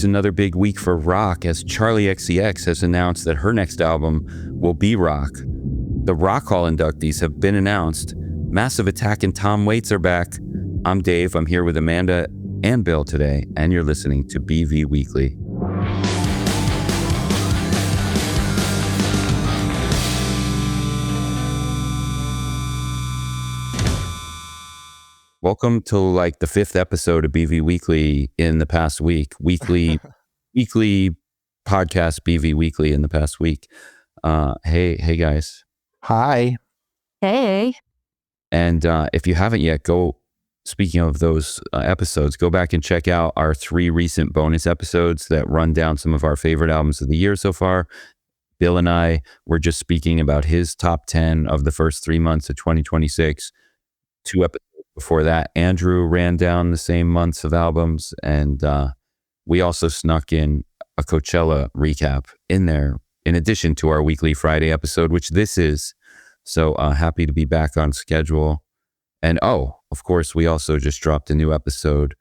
another big week for rock as Charli XCX has announced that her next album will be rock. The Rock Hall inductees have been announced. Massive Attack and Tom Waits are back. I'm Dave. I'm here with Amanda and Bill today, and you're listening to BV Weekly. Welcome to like the 5th episode of BV Weekly in the past week. Weekly podcast BV Weekly in the past week. Hey guys. Hi. Hey. And if you haven't yet, speaking of those episodes, go back and check out our 3 recent bonus episodes that run down some of our favorite albums of the year so far. Bill and I were just speaking about his top 10 of the first 3 months of 2026. 2 episodes before that, Andrew ran down the same months of albums, and we also snuck in a Coachella recap in there, in addition to our weekly Friday episode, which this is. So happy to be back on schedule. And of course, we also just dropped a new episode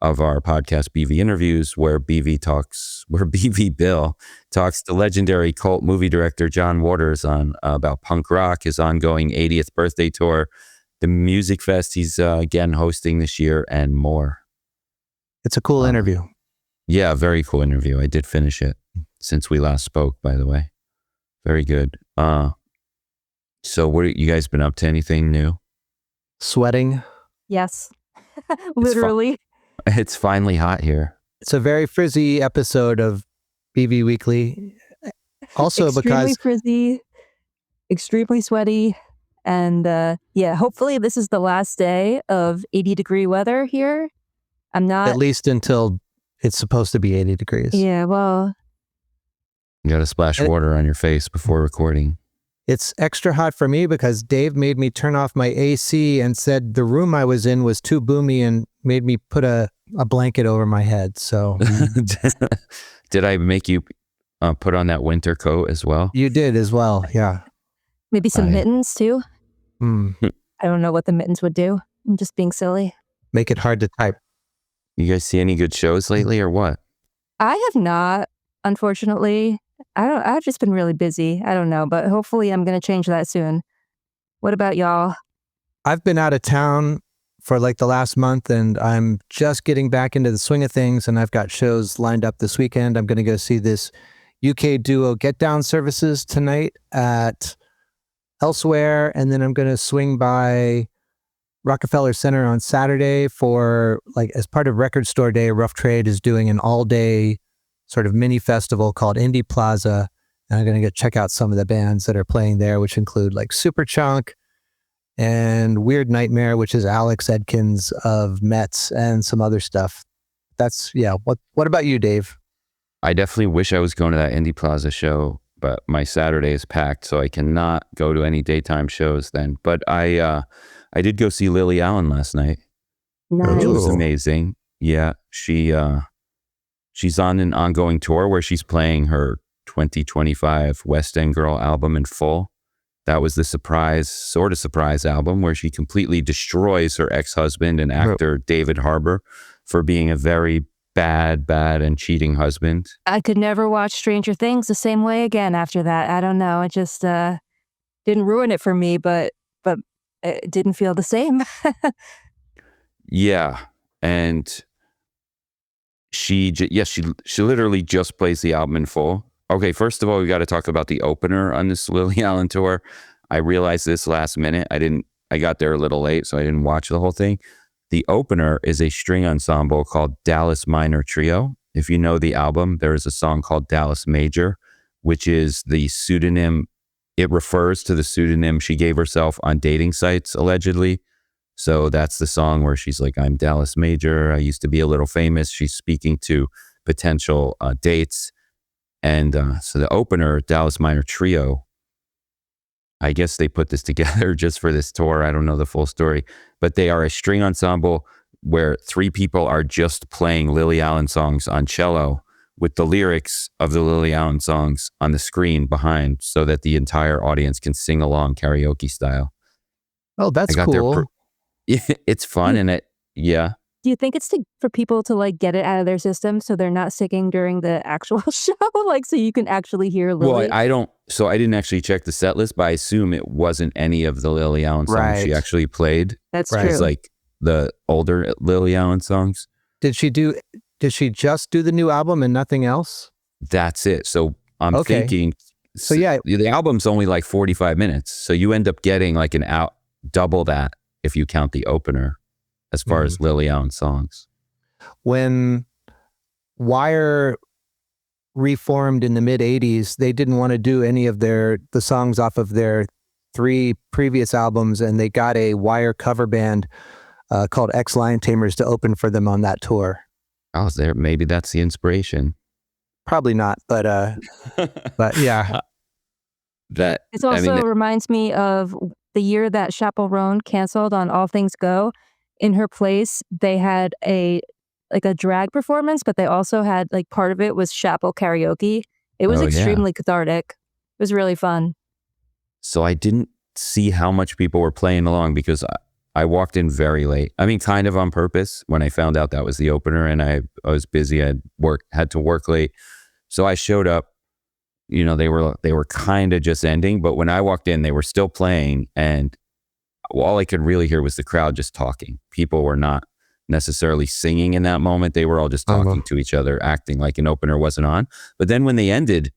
of our podcast BV Interviews, where BV Bill talks to legendary cult movie director John Waters about punk rock, his ongoing 80th birthday tour, the music fest he's again hosting this year, and more. It's a cool interview. Yeah, very cool interview. I did finish it since we last spoke, by the way. Very good. So what you guys been up to? Anything new? Sweating. Yes. Literally. It's finally hot here. It's a very frizzy episode of BV Weekly. Also extremely frizzy, extremely sweaty. And hopefully this is the last day of 80-degree weather here. I'm not... At least until it's supposed to be 80 degrees. Yeah, well... You got to splash water on your face before recording. It's extra hot for me because Dave made me turn off my AC and said the room I was in was too boomy and made me put a blanket over my head. So... Did I make you put on that winter coat as well? You did as well, yeah. Maybe some mittens too. I don't know what the mittens would do. I'm just being silly. Make it hard to type. You guys see any good shows lately or what? I have not, unfortunately. I've just been really busy. I don't know, but hopefully I'm going to change that soon. What about y'all? I've been out of town for like the last month, and I'm just getting back into the swing of things, and I've got shows lined up this weekend. I'm going to go see this UK duo Get Down Services tonight at Elsewhere, and then I'm going to swing by Rockefeller Center on Saturday for, like, as part of Record Store Day, Rough Trade is doing an all-day sort of mini festival called Indie Plaza, and I'm going to go check out some of the bands that are playing there, which include like Superchunk and Weird Nightmare, which is Alex Edkins of Mets, and some other stuff. That's, yeah. What about you, Dave? I definitely wish I was going to that Indie Plaza show, but my Saturday is packed, so I cannot go to any daytime shows then. But I did go see Lily Allen last night. Nice. It was amazing. Yeah, she's on an ongoing tour where she's playing her 2025 West End Girl album in full. That was the sort of surprise album where she completely destroys her ex-husband and actor David Harbour for being a very bad and cheating husband. I could never watch Stranger Things the same way again after that. I don't know. It just didn't ruin it for me, but it didn't feel the same. Yeah. And she literally just plays the album in full. Okay, first of all, we got to talk about the opener on this Lily Allen tour. I realized this last minute. I got there a little late, so I didn't watch the whole thing. The opener is a string ensemble called Dallas Minor Trio. If you know the album, there is a song called Dallas Major, which is the pseudonym. It refers to the pseudonym she gave herself on dating sites, allegedly. So that's the song where she's like, I'm Dallas Major. I used to be a little famous. She's speaking to potential dates. And so the opener, Dallas Minor Trio, I guess they put this together just for this tour. I don't know the full story, but they are a string ensemble where 3 people are just playing Lily Allen songs on cello with the lyrics of the Lily Allen songs on the screen behind so that the entire audience can sing along karaoke style. Oh, that's cool. It's fun. And yeah. Do you think it's for people to like get it out of their system so they're not singing during the actual show? Like, so you can actually hear Lily? Well, I didn't actually check the set list, but I assume it wasn't any of the Lily Allen songs she actually played. That's Right. true. It's like the older Lily Allen songs. Did she just do the new album and nothing else? That's it. So I'm thinking, So yeah, the album's only like 45 minutes. So you end up getting like double that if you count the opener as far as Lily Allen songs. when Wire reformed in the mid 80s, they didn't want to do any of the songs off of their 3 previous albums, and they got a Wire cover band called X Lion Tamers to open for them on that tour. Oh, maybe that's the inspiration. Probably not, but yeah. It also reminds me of the year that Chaperone canceled on All Things Go. In her place, they had a drag performance, but they also had like part of it was Chappell karaoke. It was extremely cathartic. It was really fun. So I didn't see how much people were playing along because I walked in very late. I mean, kind of on purpose when I found out that was the opener, and I was busy. I had to work late. So I showed up, you know, they were kind of just ending, but when I walked in, they were still playing, and all I could really hear was the crowd just talking. People were not necessarily singing in that moment. They were all just talking to each other, acting like an opener wasn't on. But then when they ended,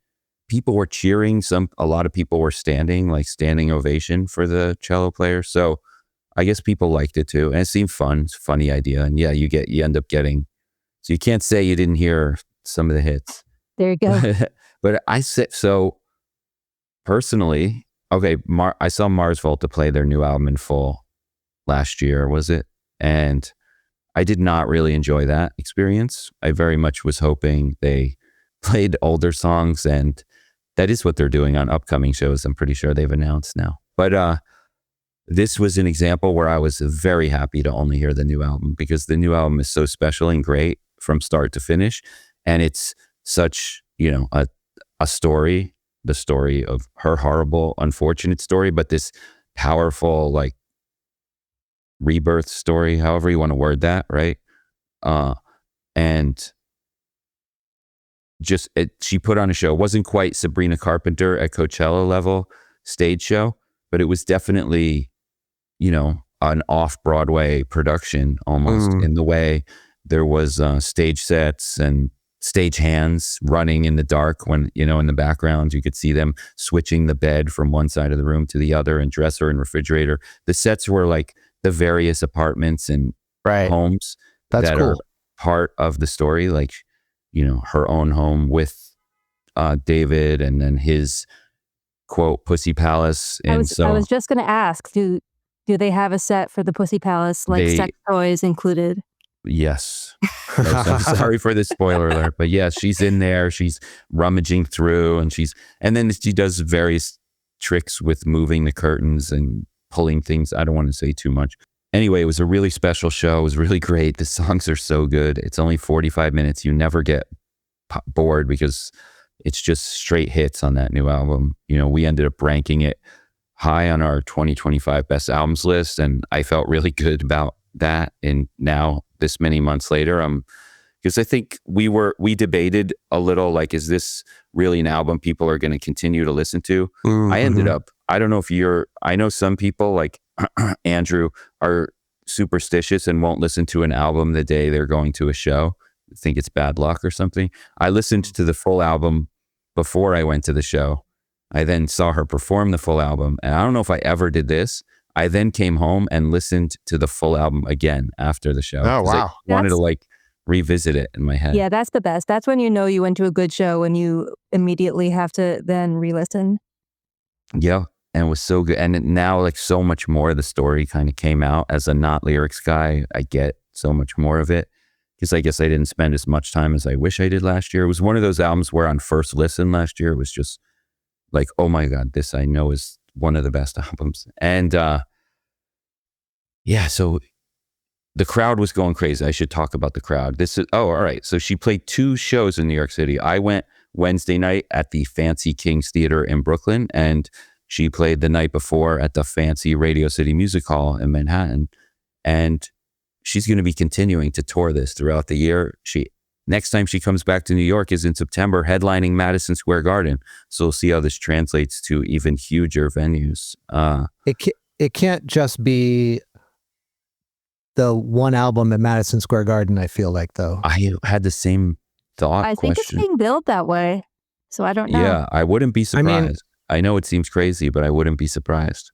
people were cheering. A lot of people were standing ovation for the cello player. So I guess people liked it too. And it seemed fun. It's a funny idea. And yeah, you end up getting, so you can't say you didn't hear some of the hits. There you go. But I said, so personally, okay, I saw Mars Volta play their new album in full last year, was it? And I did not really enjoy that experience. I very much was hoping they played older songs, and that is what they're doing on upcoming shows. I'm pretty sure they've announced now. But this was an example where I was very happy to only hear the new album, because the new album is so special and great from start to finish. And it's such, you know, a story, the story of her horrible, unfortunate story, but this powerful, like, rebirth story, however you want to word that, right? And just she put on a show. It wasn't quite Sabrina Carpenter at Coachella level stage show, but it was definitely, you know, an off-Broadway production almost, in the way there was stage sets and stage hands running in the dark when, you know, in the background you could see them switching the bed from one side of the room to the other, and dresser and refrigerator. The sets were like the various apartments and homes that are part of the story, like, you know, her own home with David, and then his quote Pussy Palace. And I was just going to ask, do they have a set for the Pussy Palace, like sex toys included? Yes. I'm sorry for the spoiler alert, but yes, she's in there. She's rummaging through, and then she does various tricks with moving the curtains and pulling things. I don't want to say too much. Anyway, it was a really special show. It was really great. The songs are so good. It's only 45 minutes. You never get bored because it's just straight hits on that new album. You know, we ended up ranking it high on our 2025 best albums list, and I felt really good about that. And now, this many months later, because I think we debated a little, like, is this really an album people are going to continue to listen to? I ended up, I don't know if I know some people like Andrew are superstitious and won't listen to an album the day they're going to a show. I think it's bad luck or something. I listened to the full album before I went to the show. I then saw her perform the full album, and I don't know if I ever did this. I then came home and listened to the full album again after the show. Oh, wow. I wanted to like revisit it in my head. Yeah, that's the best. That's when you know you went to a good show, when you immediately have to then re-listen. Yeah, and it was so good. And now, like, so much more of the story kind of came out. As a not lyrics guy, I get so much more of it, because I guess I didn't spend as much time as I wish I did last year. It was one of those albums where on first listen last year, it was just like, oh my God, this I know is one of the best albums. And yeah, so the crowd was going crazy. I should talk about the crowd. All right. So she played 2 shows in New York City. I went Wednesday night at the Fancy Kings Theater in Brooklyn, and she played the night before at the fancy Radio City Music Hall in Manhattan. And she's going to be continuing to tour this throughout the year. Next time she comes back to New York is in September, headlining Madison Square Garden. So we'll see how this translates to even huger venues. It can't just be the one album at Madison Square Garden, I feel like, though. I had the same thought. I think it's being billed that way. So I don't know. Yeah, I wouldn't be surprised. I know it seems crazy, but I wouldn't be surprised.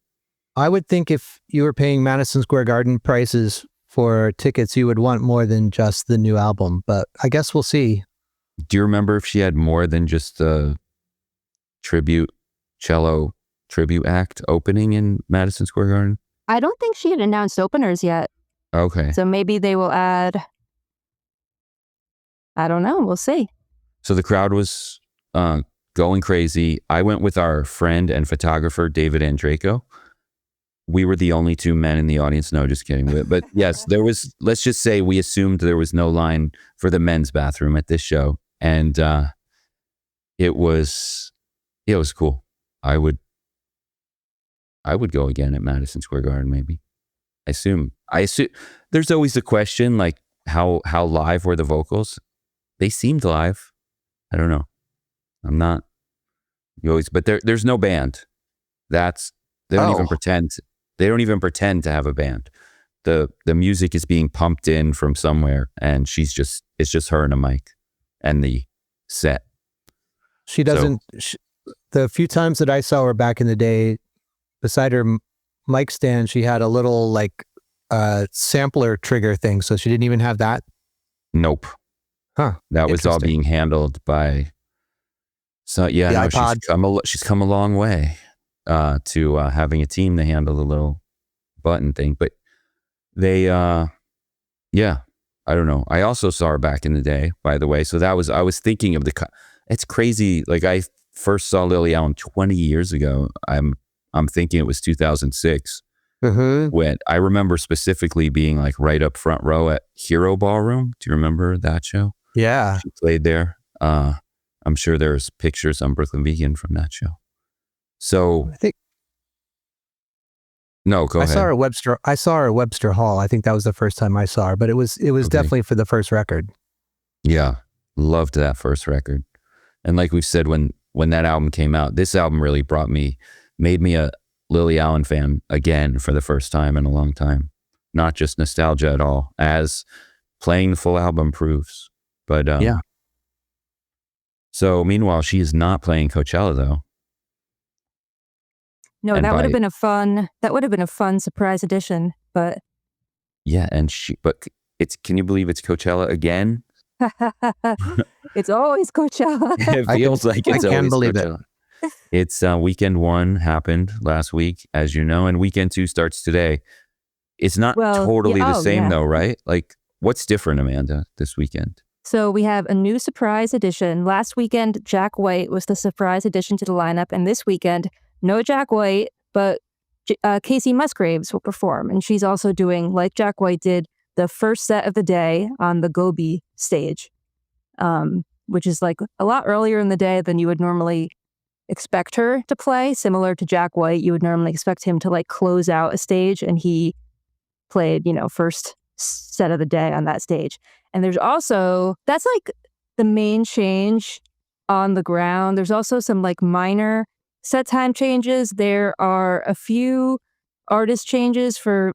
I would think if you were paying Madison Square Garden prices for tickets, you would want more than just the new album. But I guess we'll see. Do you remember if she had more than just the cello tribute act opening in Madison Square Garden? I don't think she had announced openers yet. Okay. So maybe they will add, I don't know. We'll see. So the crowd was going crazy. I went with our friend and photographer, David Andraco. We were the only two men in the audience. No, just kidding. But yes, there was, let's just say we assumed there was no line for the men's bathroom at this show. And it was cool. I would go again at Madison Square Garden, maybe. I assume there's always a question, like how live were the vocals? They seemed live. I don't know. I'm not. But there's no band. They don't even pretend. They don't even pretend to have a band. The music is being pumped in from somewhere, and it's just her and a mic, and the set. She doesn't. The few times that I saw her back in the day, beside her mic stand, she had a little like sampler trigger thing, so she didn't even have that. Nope. Huh. That was all being handled by. So yeah, no, she's come a long way to having a team to handle the little button thing. But they, I don't know. I also saw her back in the day, by the way. So I was thinking of it's crazy. Like I first saw Lily Allen 20 years ago. I'm thinking it was 2006. Mm-hmm. When I remember specifically being like right up front row at Hero Ballroom. Do you remember that show? Yeah. She played there. I'm sure there's pictures on Brooklyn Vegan from that show. So I think no, go ahead. I saw her at Webster Hall. I think that was the first time I saw her, but it was definitely for the first record. Yeah, loved that first record. And like we've said, when that album came out, this album really made me a Lily Allen fan again for the first time in a long time. Not just nostalgia at all, as playing the full album proves. But yeah. So meanwhile, she is not playing Coachella though. No, that would have been a fun surprise edition, but yeah, can you believe it's Coachella again? It's always Coachella. It feels like it's I always can't believe Coachella. It's weekend 1 happened last week, as you know, and weekend 2 starts today. It's not totally the same though, right? Like what's different, Amanda, this weekend? So we have a new surprise edition. Last weekend, Jack White was the surprise addition to the lineup. And this weekend, no Jack White, but Casey Musgraves will perform. And she's also doing, like Jack White did, the first set of the day on the Gobi stage, which is like a lot earlier in the day than you would normally expect her to play. Similar to Jack White, you would normally expect him to like close out a stage, and he played, first set of the day on that stage. And there's also, that's like the main change on the ground. There's also some like minor set time changes. There are a few artist changes for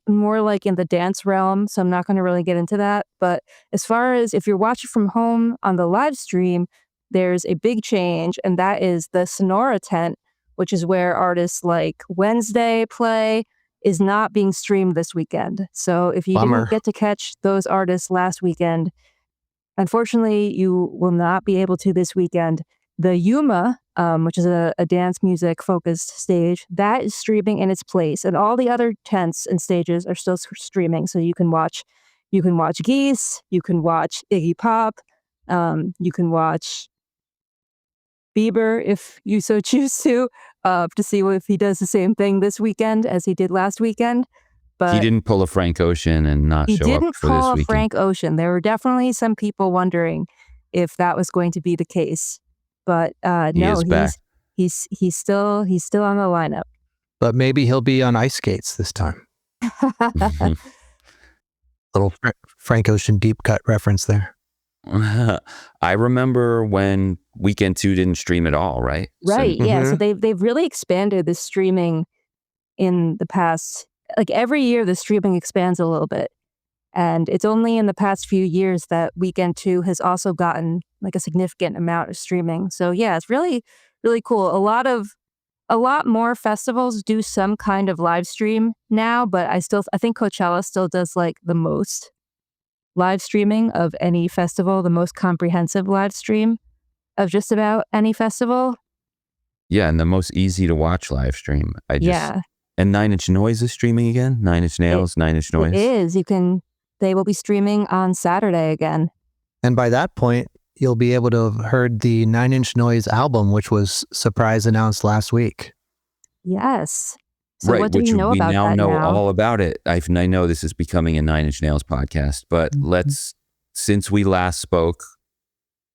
more like in the dance realm. So I'm not going to really get into that. But as far as if you're watching from home on the live stream, there's a big change. And that is the Sonora tent, which is where artists like Wednesday play, is not being streamed this weekend. So if you didn't get to catch those artists last weekend, unfortunately, you will not be able to this weekend. The Yuma, which is a dance music focused stage, that is streaming in its place. And all the other tents and stages are still streaming. So you can watch Geese, you can watch Iggy Pop, you can watch Bieber if you so choose to see if he does the same thing this weekend as he did last weekend. But he didn't pull a Frank Ocean and not show up for this weekend. He didn't pull a Frank Ocean. There were definitely some people wondering if that was going to be the case. But no, he's still on the lineup. But maybe he'll be on ice skates this time. Little Frank Ocean deep cut reference there. I remember when Weekend 2 didn't stream at all, right? Right. Yeah. So they've really expanded the streaming in the past. Like every year, the streaming expands a little bit. And it's only in the past few years that Weekend 2 has also gotten like a significant amount of streaming. So yeah, it's really, really cool. A lot more festivals do some kind of live stream now, but I think Coachella still does like the most live streaming of any festival, the most comprehensive live stream of just about any festival. Yeah, and the most easy to watch live stream. Yeah. And Nine Inch Noize is streaming again? Nine Inch Nails, Nine Inch Noize? It is. They will be streaming on Saturday again. And by that point, you'll be able to have heard the 9 Inch Noize album, which was surprise announced last week. Yes. So right, what do which we know about now that know now? all about it. I know this is becoming a Nine Inch Nails podcast, but since we last spoke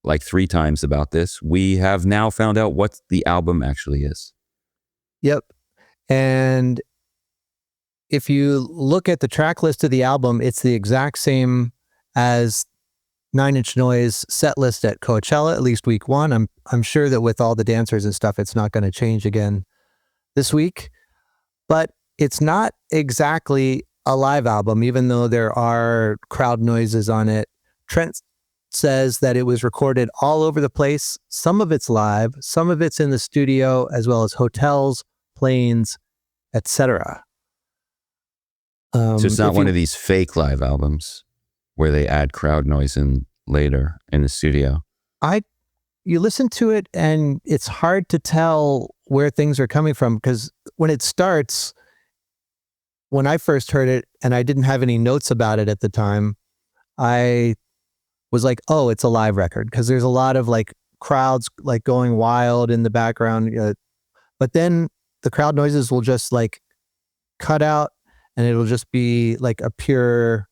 like 3 times about this, we have now found out what the album actually is. Yep. And if you look at the track list of the album, it's the exact same as 9 Inch Noize set list at Coachella, at least week 1. I'm sure that with all the dancers and stuff, it's not going to change again this week. But it's not exactly a live album, even though there are crowd noises on it. Trent says that it was recorded all over the place. Some of it's live, some of it's in the studio, as well as hotels, planes, etc. So it's not one of these fake live albums where they add crowd noise in later in the studio. You listen to it and it's hard to tell where things are coming from, because when it starts, when I first heard it and I didn't have any notes about it at the time, I was like, oh, it's a live record, because there's a lot of like crowds like going wild in the background. But then the crowd noises will just like cut out and it'll just be like a pure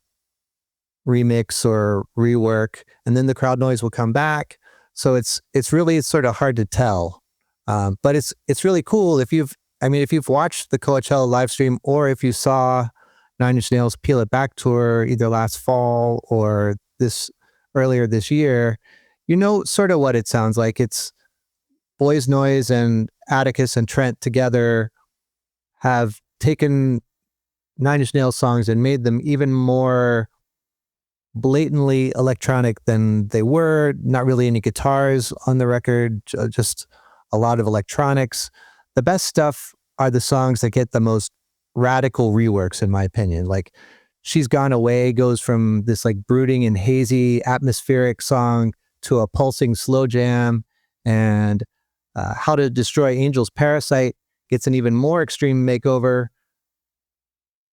remix or rework. And then the crowd noise will come back. So it's really sort of hard to tell. But it's really cool if you've watched the Coachella live stream, or if you saw Nine Inch Nails Peel It Back tour either last fall or earlier this year, you know sort of what it sounds like. It's Boys Noize and Atticus and Trent together have taken Nine Inch Nails songs and made them even more blatantly electronic than they were. Not really any guitars on the record, just a lot of electronics. The best stuff are the songs that get the most radical reworks, in my opinion. Like She's Gone Away goes from this like brooding and hazy atmospheric song to a pulsing slow jam, and How to Destroy Angels Parasite gets an even more extreme makeover,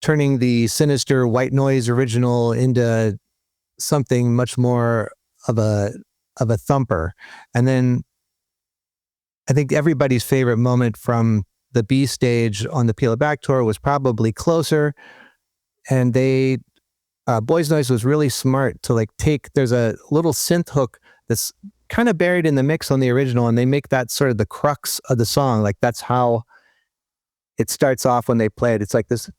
turning the sinister White Noise original into something much more of a thumper. And then I think everybody's favorite moment from the B stage on the Peel It Back tour was probably Closer. And Boys Noize was really smart to like there's a little synth hook that's kind of buried in the mix on the original, and they make that sort of the crux of the song. Like that's how it starts off when they play it. It's like this,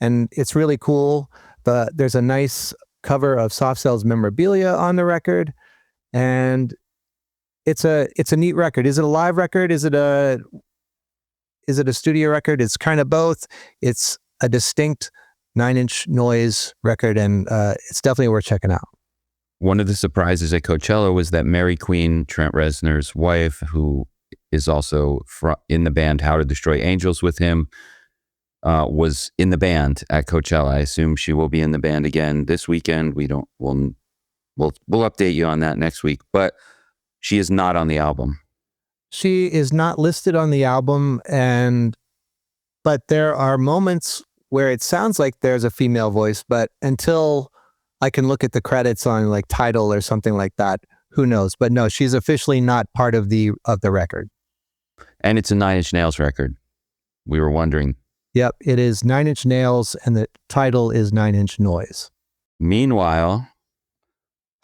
and it's really cool. There's a nice cover of Soft Cell's Memorabilia on the record, and it's a neat record. Is it a live record? Is it a studio record? It's kind of both. It's a distinct 9 Inch Noize record, and it's definitely worth checking out. One of the surprises at Coachella was that Mary Queen, Trent Reznor's wife, who is also in the band How to Destroy Angels with him, was in the band at Coachella. I assume she will be in the band again this weekend. We'll update you on that next week, but she is not on the album. She is not listed on the album, but there are moments where it sounds like there's a female voice, but until I can look at the credits on like Tidal or something like that, who knows? But no, she's officially not part of the record. And it's a 9 Inch Nails record. We were wondering. Yep, it is 9 Inch Nails, and the title is 9 Inch Noize. Meanwhile,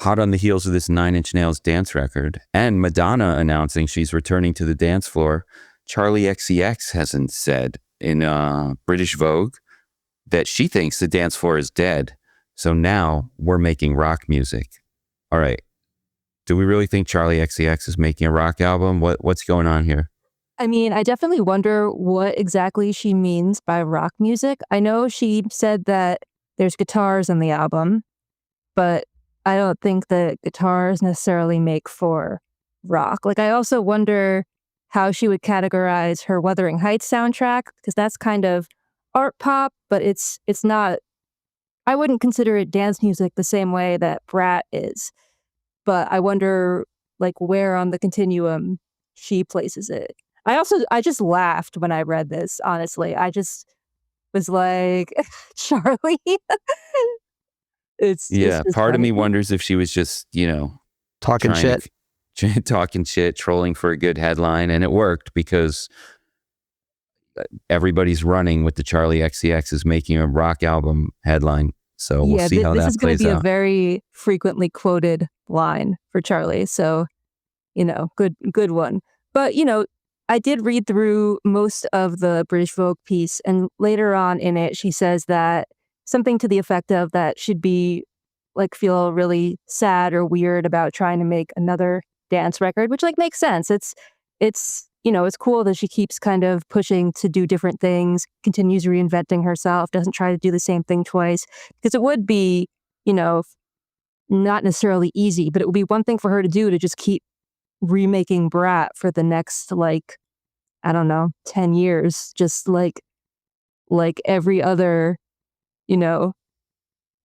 hot on the heels of this 9 Inch Nails dance record, and Madonna announcing she's returning to the dance floor, Charli XCX hasn't said in British Vogue that she thinks the dance floor is dead. So now we're making rock music. All right. Do we really think Charli XCX is making a rock album? What's going on here? I mean, I definitely wonder what exactly she means by rock music. I know she said that there's guitars in the album, but I don't think that guitars necessarily make for rock. Like, I also wonder how she would categorize her Wuthering Heights soundtrack, because that's kind of art pop, but it's not, I wouldn't consider it dance music the same way that Brat is. But I wonder, like, where on the continuum she places it. I just laughed when I read this, honestly. I just was like, Charli. It's part funny. of me wonders if she was just, talking shit, talking shit, trolling for a good headline, and it worked because everybody's running with the Charli XCX is making a rock album headline. So we'll see how that plays out. This is going to be a very frequently quoted line for Charli. So, good one. But, I did read through most of the British Vogue piece, and later on in it, she says that something to the effect of that she'd be feel really sad or weird about trying to make another dance record, which makes sense. It's cool that she keeps kind of pushing to do different things, continues reinventing herself, doesn't try to do the same thing twice, because it would be, not necessarily easy, but it would be one thing for her to do to just keep remaking Brat for the next 10 years, just like every other,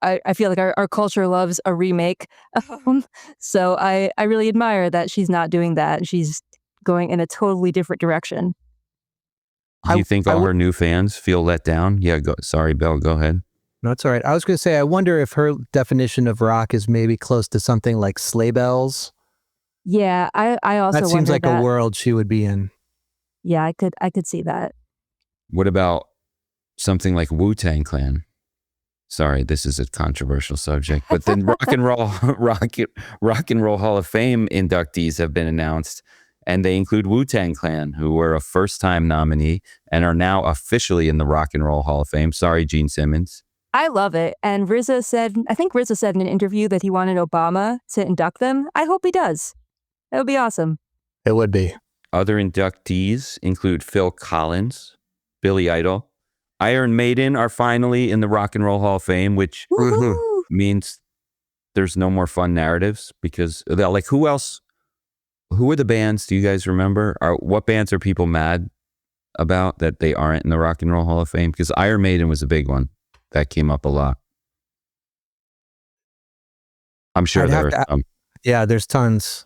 I feel like our culture loves a remake. So I really admire that she's not doing that. She's going in a totally different direction. Do you think all her new fans feel let down? Yeah, sorry, Bill, go ahead. No, it's all right. I was going to say, I wonder if her definition of rock is maybe close to something like sleigh bells. Yeah, I also that seems like a world she would be in. Yeah, I could see that. What about something like Wu-Tang Clan? Sorry, this is a controversial subject, but then Rock and Roll Hall of Fame inductees have been announced, and they include Wu-Tang Clan, who were a first-time nominee and are now officially in the Rock and Roll Hall of Fame. Sorry, Gene Simmons. I love it. And I think RZA said in an interview that he wanted Obama to induct them. I hope he does. That would be awesome. It would be. Other inductees include Phil Collins, Billy Idol. Iron Maiden are finally in the Rock and Roll Hall of Fame, which means there's no more fun narratives, because who else? Who are the bands? Do you guys remember? What bands are people mad about that they aren't in the Rock and Roll Hall of Fame? Because Iron Maiden was a big one that came up a lot. I'm sure yeah, there's tons.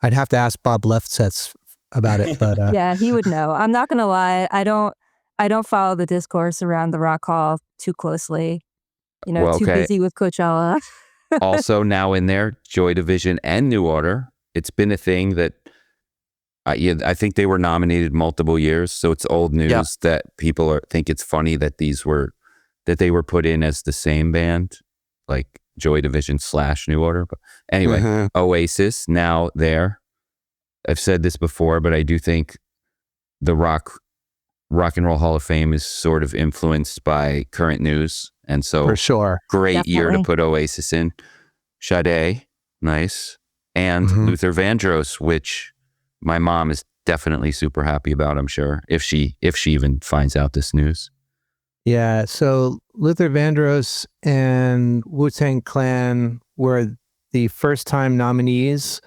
I'd have to ask Bob Lefsetz about it, but yeah, he would know. I'm not gonna lie. I don't follow the discourse around the Rock Hall too closely. Too busy with Coachella. Also now in there, Joy Division and New Order. It's been a thing that I think they were nominated multiple years, so it's old news that people think it's funny that they were put in as the same band, like Joy Division / New Order. But anyway, Oasis now there. I've said this before, but I do think the Rock and Roll Hall of Fame is sort of influenced by current news, and so for sure, great year to put Oasis in. Sade, nice, and Luther Vandross, which my mom is definitely super happy about. I'm sure if she even finds out this news. Yeah, so Luther Vandross and Wu-Tang Clan were the first-time nominees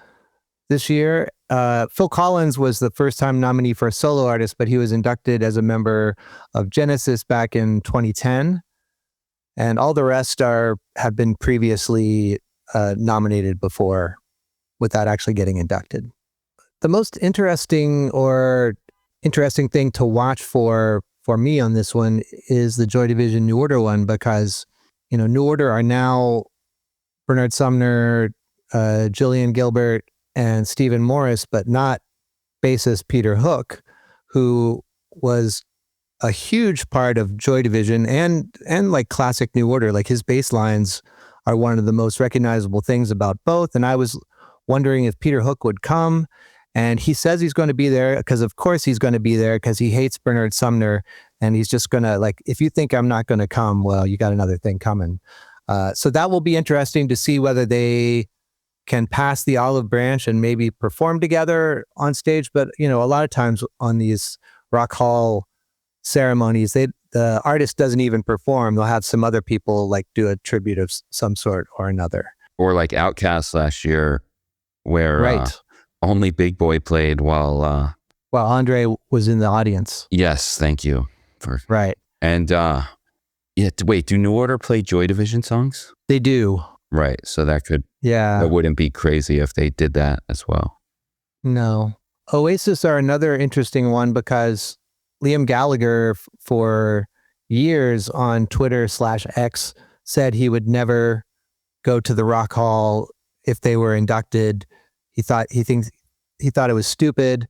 this year. Phil Collins was the first-time nominee for a solo artist, but he was inducted as a member of Genesis back in 2010. And all the rest have been previously nominated before without actually getting inducted. The most interesting thing to watch for me on this one is the Joy Division New Order one, because New Order are now Bernard Sumner, Jillian Gilbert, and Stephen Morris, but not bassist Peter Hook, who was a huge part of Joy Division and like classic New Order. Like, his bass lines are one of the most recognizable things about both. And I was wondering if Peter Hook would come, and he says he's going to be there because of course he's going to be there, because he hates Bernard Sumner And he's just going to like, if you think I'm not going to come, well, you got another thing coming. So that will be interesting to see whether they can pass the olive branch and maybe perform together on stage. But, a lot of times on these Rock Hall ceremonies, the artist doesn't even perform. They'll have some other people like do a tribute of some sort or another. Or like Outkast last year, where only Big Boy played while Andre was in the audience. Yes, thank you. Right. And wait, do New Order play Joy Division songs? They do. Right. So that wouldn't be crazy if they did that as well. No. Oasis are another interesting one because Liam Gallagher for years on Twitter/X said he would never go to the Rock Hall if they were inducted. He thought it was stupid.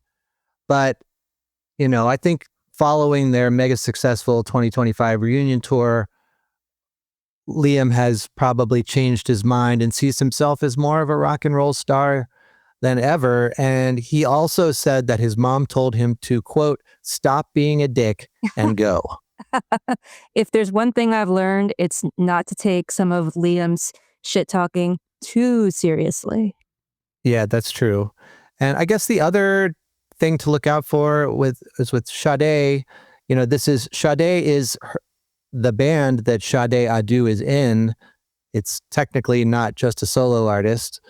But, I think following their mega successful 2025 reunion tour, Liam has probably changed his mind and sees himself as more of a rock and roll star than ever. And he also said that his mom told him to, quote, stop being a dick and go. If there's one thing I've learned, it's not to take some of Liam's shit talking too seriously. Yeah, that's true. And I guess the other thing to look out for is with Sade. Sade is the band that Sade Adu is in. It's technically not just a solo artist.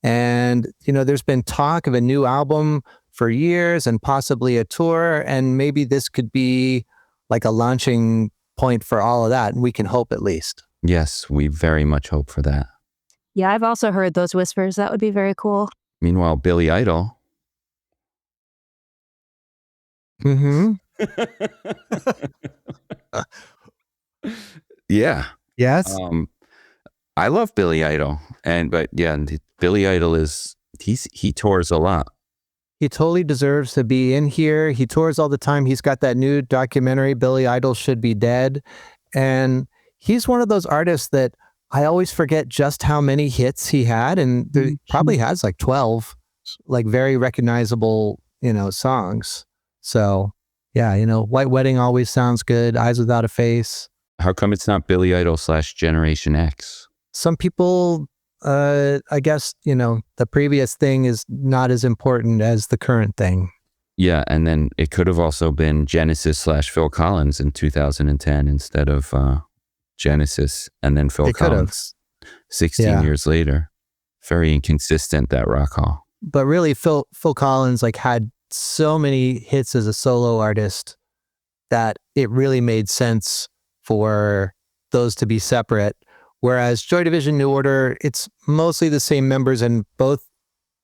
And, there's been talk of a new album for years and possibly a tour. And maybe this could be like a launching point for all of that. And we can hope at least. Yes, we very much hope for that. Yeah, I've also heard those whispers. That would be very cool. Meanwhile, Billy Idol. Mm-hmm. Yeah. Yes. I love Billy Idol, but Billy Idol he tours a lot. He totally deserves to be in here. He tours all the time. He's got that new documentary, Billy Idol Should Be Dead, and he's one of those artists that I always forget just how many hits he had, and he probably has like 12, like very recognizable, songs. So, yeah, White Wedding always sounds good. Eyes Without a Face. How come it's not Billy Idol / Generation X? Some people, I guess, the previous thing is not as important as the current thing. Yeah, and then it could have also been Genesis / Phil Collins in 2010 instead of Genesis and then Phil Collins 16 years later. Very inconsistent, that Rock Hall. But really, Phil Collins had so many hits as a solo artist that it really made sense for those to be separate. Whereas Joy Division, New Order, it's mostly the same members and both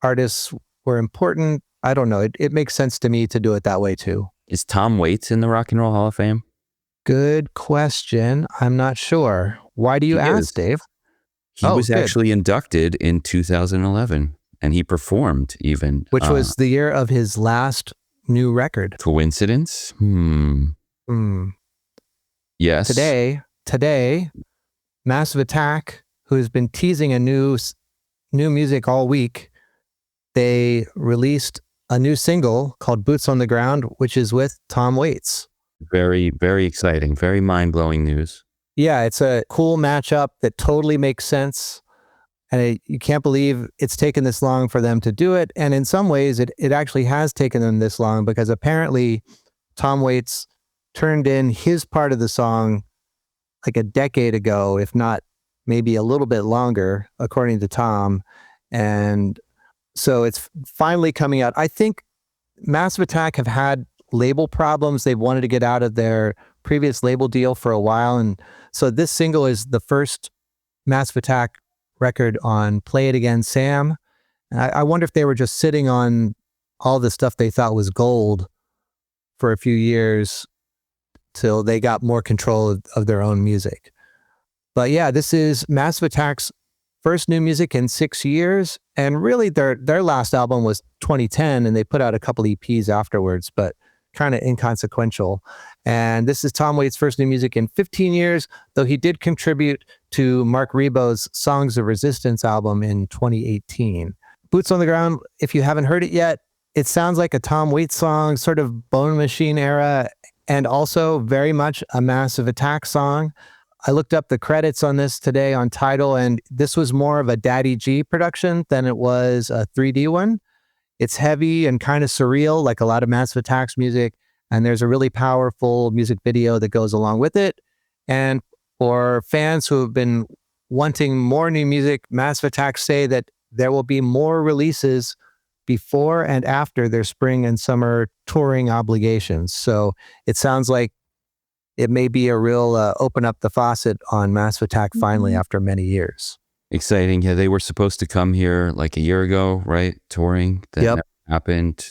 artists were important. I don't know. It makes sense to me to do it that way too. Is Tom Waits in the Rock and Roll Hall of Fame? Good question. I'm not sure. Why do you ask, Dave? He was actually inducted in 2011. And he performed even. Which was the year of his last new record. Coincidence? Yes. Today, Massive Attack, who has been teasing a new music all week, they released a new single called Boots on the Ground, which is with Tom Waits. Very, very exciting. Very mind-blowing news. Yeah, it's a cool matchup that totally makes sense. And you can't believe it's taken this long for them to do it. And in some ways, it actually has taken them this long because apparently Tom Waits turned in his part of the song like a decade ago, if not maybe a little bit longer, according to Tom. And so it's finally coming out. I think Massive Attack have had label problems. They've wanted to get out of their previous label deal for a while. And so this single is the first Massive Attack record on Play It Again, Sam. And I wonder if they were just sitting on all the stuff they thought was gold for a few years till they got more control of their own music. But yeah, this is Massive Attack's first new music in 6 years. And really their last album was 2010 and they put out a couple EPs afterwards, but kind of inconsequential. And this is Tom Waits' first new music in 15 years, though he did contribute to Mark Rebo's Songs of Resistance album in 2018. Boots on the Ground, if you haven't heard it yet, it sounds like a Tom Waits song, sort of Bone Machine era. and also very much a Massive Attack song. I looked up the credits on this today on Tidal, and this was more of a Daddy G production than it was a 3D one. It's heavy and kind of surreal, like a lot of Massive Attack's music, and there's a really powerful music video that goes along with it. And for fans who have been wanting more new music, Massive Attack say that there will be more releases before and after their spring and summer touring obligations. So it sounds like it may be a real open up the faucet on Massive Attack finally after many years. Exciting. Yeah, they were supposed to come here like a year ago, right? Touring. That never happened.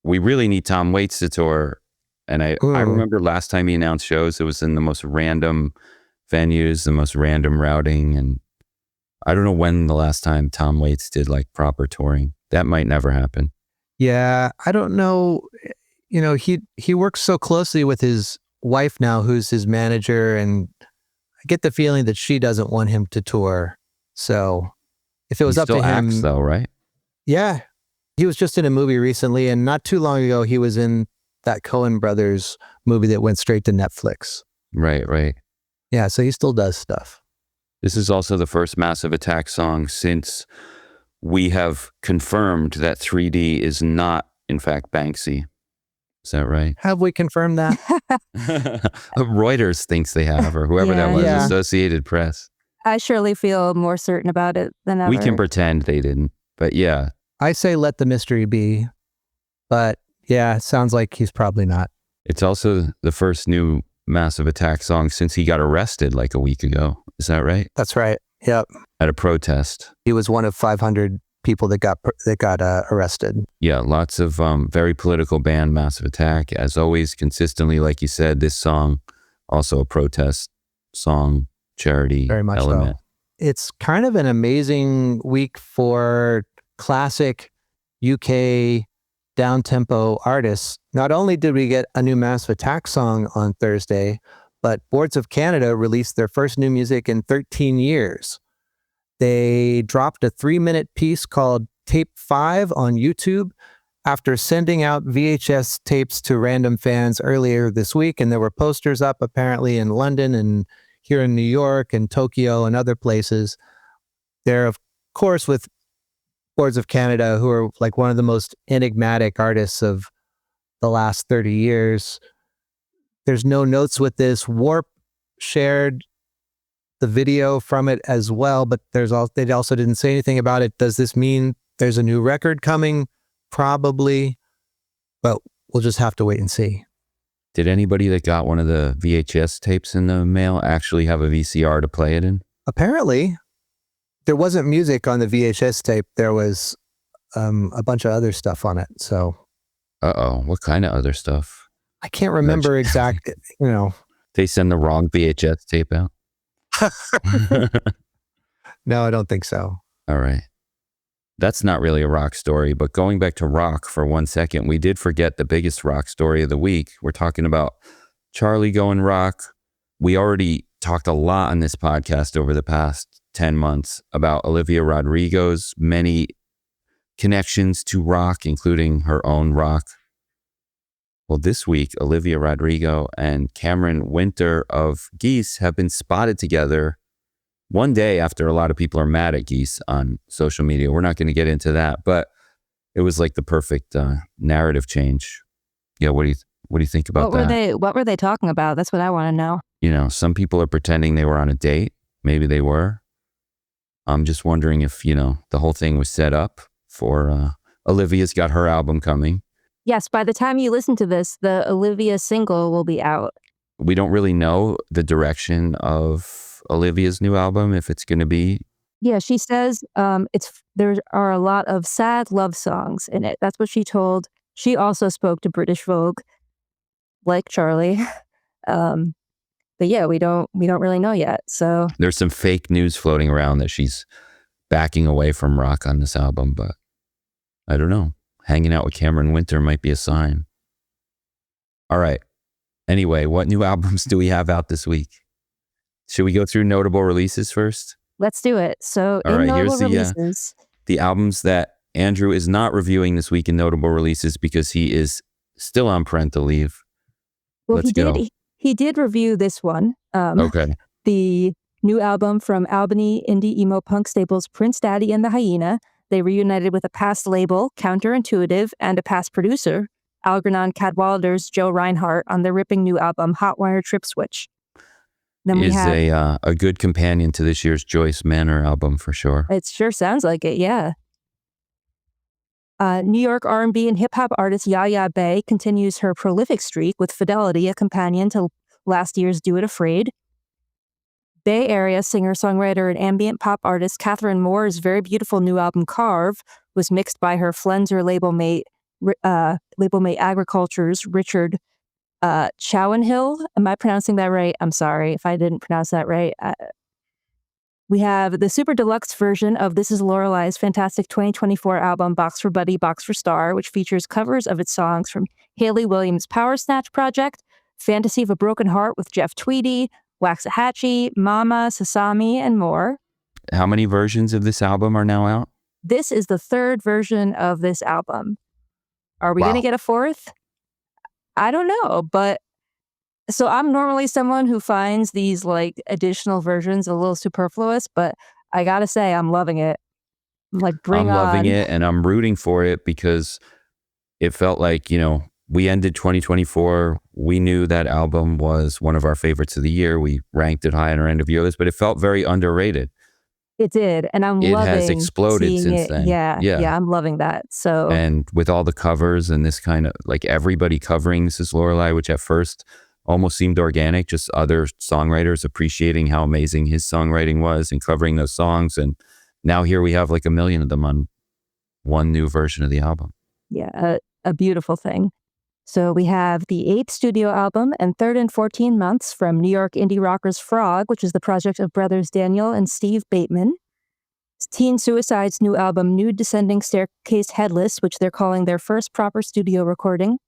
We really need Tom Waits to tour. And I remember last time he announced shows, it was in the most random venues, the most random routing. And I don't know when the last time Tom Waits did like proper touring. That might never happen. Yeah, I don't know. You know, he works so closely with his wife now, who's his manager, and I get the feeling that she doesn't want him to tour. So if it was up to him, acts though, right? Yeah, he was just in a movie recently, and not too long ago he was in that Coen Brothers movie that went straight to Netflix. Right. Yeah, so he still does stuff. This is also the first Massive Attack song since we have confirmed that 3D is not, in fact, Banksy. Is that right? Have we confirmed that? Reuters thinks they have, or whoever that was, Associated Press. I surely feel more certain about it than ever. We can pretend they didn't, but yeah. I say let the mystery be, but yeah, it sounds like he's probably not. It's also the first new Massive Attack song since he got arrested like a week ago. Is that right? That's right. Yep. At a protest. He was one of 500 people that got arrested. Yeah, lots of very political band, Massive Attack. As always, consistently, like you said, this song, also a protest song, charity very much element. So. It's kind of an amazing week for classic UK down-tempo artists. Not only did we get a new Massive Attack song on Thursday, but Boards of Canada released their first new music in 13 years. They dropped a 3-minute piece called Tape 5 on YouTube after sending out VHS tapes to random fans earlier this week, and there were posters up apparently in London and here in New York and Tokyo and other places. They're, of course, with Boards of Canada, who are like one of the most enigmatic artists of the last 30 years. There's no notes with this. Warp shared the video from it as well, but they also didn't say anything about it. Does this mean there's a new record coming? Probably, but we'll just have to wait and see. Did anybody that got one of the VHS tapes in the mail actually have a VCR to play it in? Apparently. There wasn't music on the VHS tape. There was a bunch of other stuff on it. So, what kind of other stuff? I can't remember exactly. You know, they send the wrong VHS tape out. No, I don't think so. All right, that's not really a rock story. But going back to rock for 1 second, we did forget the biggest rock story of the week. We're talking about Charli going rock. We already talked a lot on this podcast over the past 10 months about Olivia Rodrigo's many connections to rock, including her own rock. Well, this week, Olivia Rodrigo and Cameron Winter of Geese have been spotted together one day after a lot of people are mad at Geese on social media. We're not going to get into that, but it was like the perfect narrative change. Yeah, what do you think about that? What were they talking about? That's what I want to know. You know, some people are pretending they were on a date. Maybe they were. I'm just wondering if, the whole thing was set up for Olivia's got her album coming. Yes, by the time you listen to this, the Olivia single will be out. We don't really know the direction of Olivia's new album, if it's going to be. Yeah, she says there are a lot of sad love songs in it. That's what she told. She also spoke to British Vogue, like Charli. But yeah, we don't really know yet. So there's some fake news floating around that she's backing away from rock on this album, but I don't know. Hanging out with Cameron Winter might be a sign. All right. Anyway, what new albums do we have out this week? Should we go through notable releases first? Let's do it. So all right, here's releases, the albums that Andrew is not reviewing this week in notable releases because he is still on parental leave. Well, Let's go. He did review this one. Okay. The new album from Albany indie emo punk staples Prince Daddy and the Hyena. They reunited with a past label, Counterintuitive, and a past producer, Algernon Cadwallader's Joe Reinhardt, on their ripping new album, Hotwire Trip Switch. Then we have a good companion to this year's Joyce Manor album for sure. It sure sounds like it, yeah. New York R&B and hip-hop artist Yaya Bey continues her prolific streak with Fidelity, a companion to last year's Do It Afraid. Bay Area singer-songwriter and ambient pop artist Catherine Moore's very beautiful new album Carve was mixed by her Flenser label mate Agriculture's Richard Chowenhill. Am I pronouncing that right? I'm sorry if I didn't pronounce that right. We have the super deluxe version of This Is Lorelei's fantastic 2024 album Box for Buddy, Box for Star, which features covers of its songs from Haley Williams' Power Snatch Project, Fantasy of a Broken Heart with Jeff Tweedy, Waxahachie, Mama, Sasami, and more. How many versions of this album are now out? This is the third version of this album. Are we going to get a fourth? I don't know, but so I'm normally someone who finds these like additional versions a little superfluous, but I gotta say I'm loving it. I'm loving it, and I'm rooting for it because it felt like, we ended 2024. We knew that album was one of our favorites of the year. We ranked it high on our end of year list, but it felt very underrated. It did, and it has exploded since then. Yeah, I'm loving that. So, and with all the covers and this kind of like everybody covering This Is Lorelei, which at first almost seemed organic, just other songwriters appreciating how amazing his songwriting was and covering those songs. And now here we have like 1 million of them on one new version of the album. Yeah, a beautiful thing. So we have the 8th studio album and third in 14 months from New York indie rockers Frog, which is the project of brothers Daniel and Steve Bateman. Teen Suicide's new album, Nude Descending Staircase Headless, which they're calling their first proper studio recording.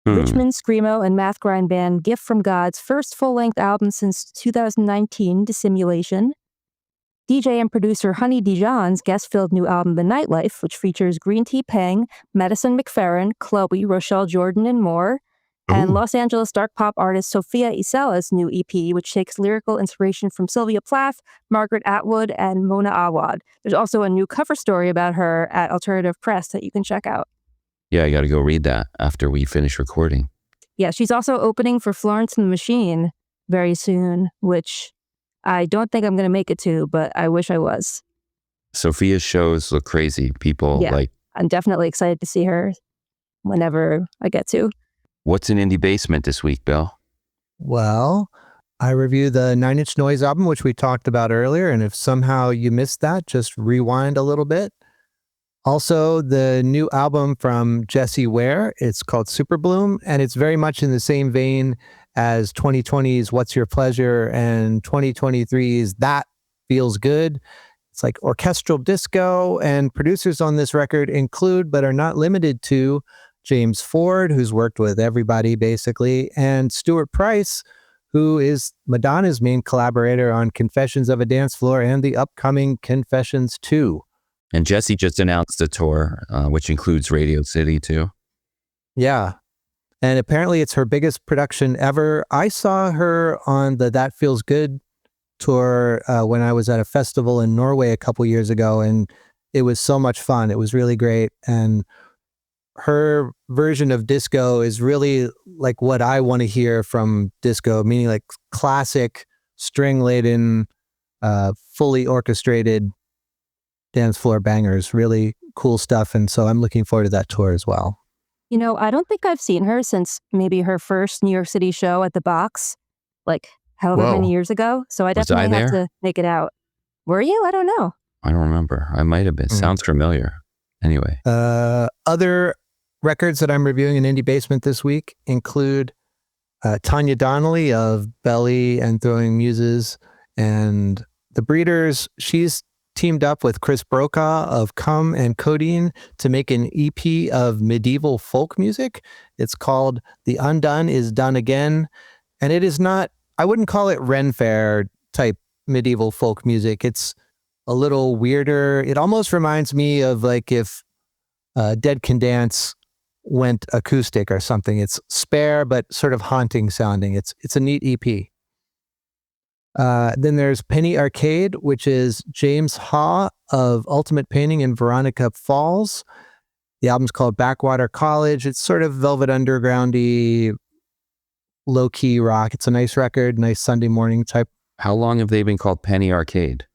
Richmond Screamo and Math Grind band Gift from God's first full-length album since 2019, Dissimulation. DJ and producer Honey Dijon's guest-filled new album, The Nightlife, which features Green Tea Peng, Madison McFerrin, Chloe, Rochelle Jordan, and more. And Los Angeles dark pop artist Sophia Isela's new EP, which takes lyrical inspiration from Sylvia Plath, Margaret Atwood, and Mona Awad. There's also a new cover story about her at Alternative Press that you can check out. Yeah, I got to go read that after we finish recording. Yeah, she's also opening for Florence and the Machine very soon, which I don't think I'm going to make it to, but I wish I was. Sophia's shows look crazy. I'm definitely excited to see her whenever I get to. What's in Indie Basement this week, Bill? Well, I reviewed the 9 Inch Noize album, which we talked about earlier. And if somehow you missed that, just rewind a little bit. Also, the new album from Jessie Ware, it's called Super Bloom, and it's very much in the same vein as 2020's What's Your Pleasure and 2023's That Feels Good. It's like orchestral disco, and producers on this record include, but are not limited to, James Ford, who's worked with everybody basically, and Stuart Price, who is Madonna's main collaborator on Confessions of a Dance Floor and the upcoming Confessions 2. And Jessie just announced a tour, which includes Radio City too. Yeah. And apparently it's her biggest production ever. I saw her on the That Feels Good tour when I was at a festival in Norway a couple years ago, and it was so much fun. It was really great. And her version of disco is really like what I want to hear from disco, meaning like classic, string-laden, fully orchestrated dance floor bangers, really cool stuff. And so I'm looking forward to that tour as well. I don't think I've seen her since maybe her first New York City show at the Box, like however many years ago. So I definitely have to make it out. Were you? I don't know. I don't remember. I might have been. Sounds familiar. Anyway. Other records that I'm reviewing in Indie Basement this week include Tanya Donnelly of Belly and Throwing Muses and The Breeders. She's teamed up with Chris Brokaw of Cum and Codeine to make an EP of medieval folk music. It's called The Undone Is Done Again. And it is not, I wouldn't call it Ren Fair type medieval folk music. It's a little weirder. It almost reminds me of like if Dead Can Dance went acoustic or something. It's spare but sort of haunting sounding. It's a neat EP. Then there's Penny Arcade, which is James Haw of Ultimate Painting and Veronica Falls. The album's called Backwater College. It's sort of Velvet Underground-y, low-key rock. It's a nice record, nice Sunday morning type. How long have they been called Penny Arcade?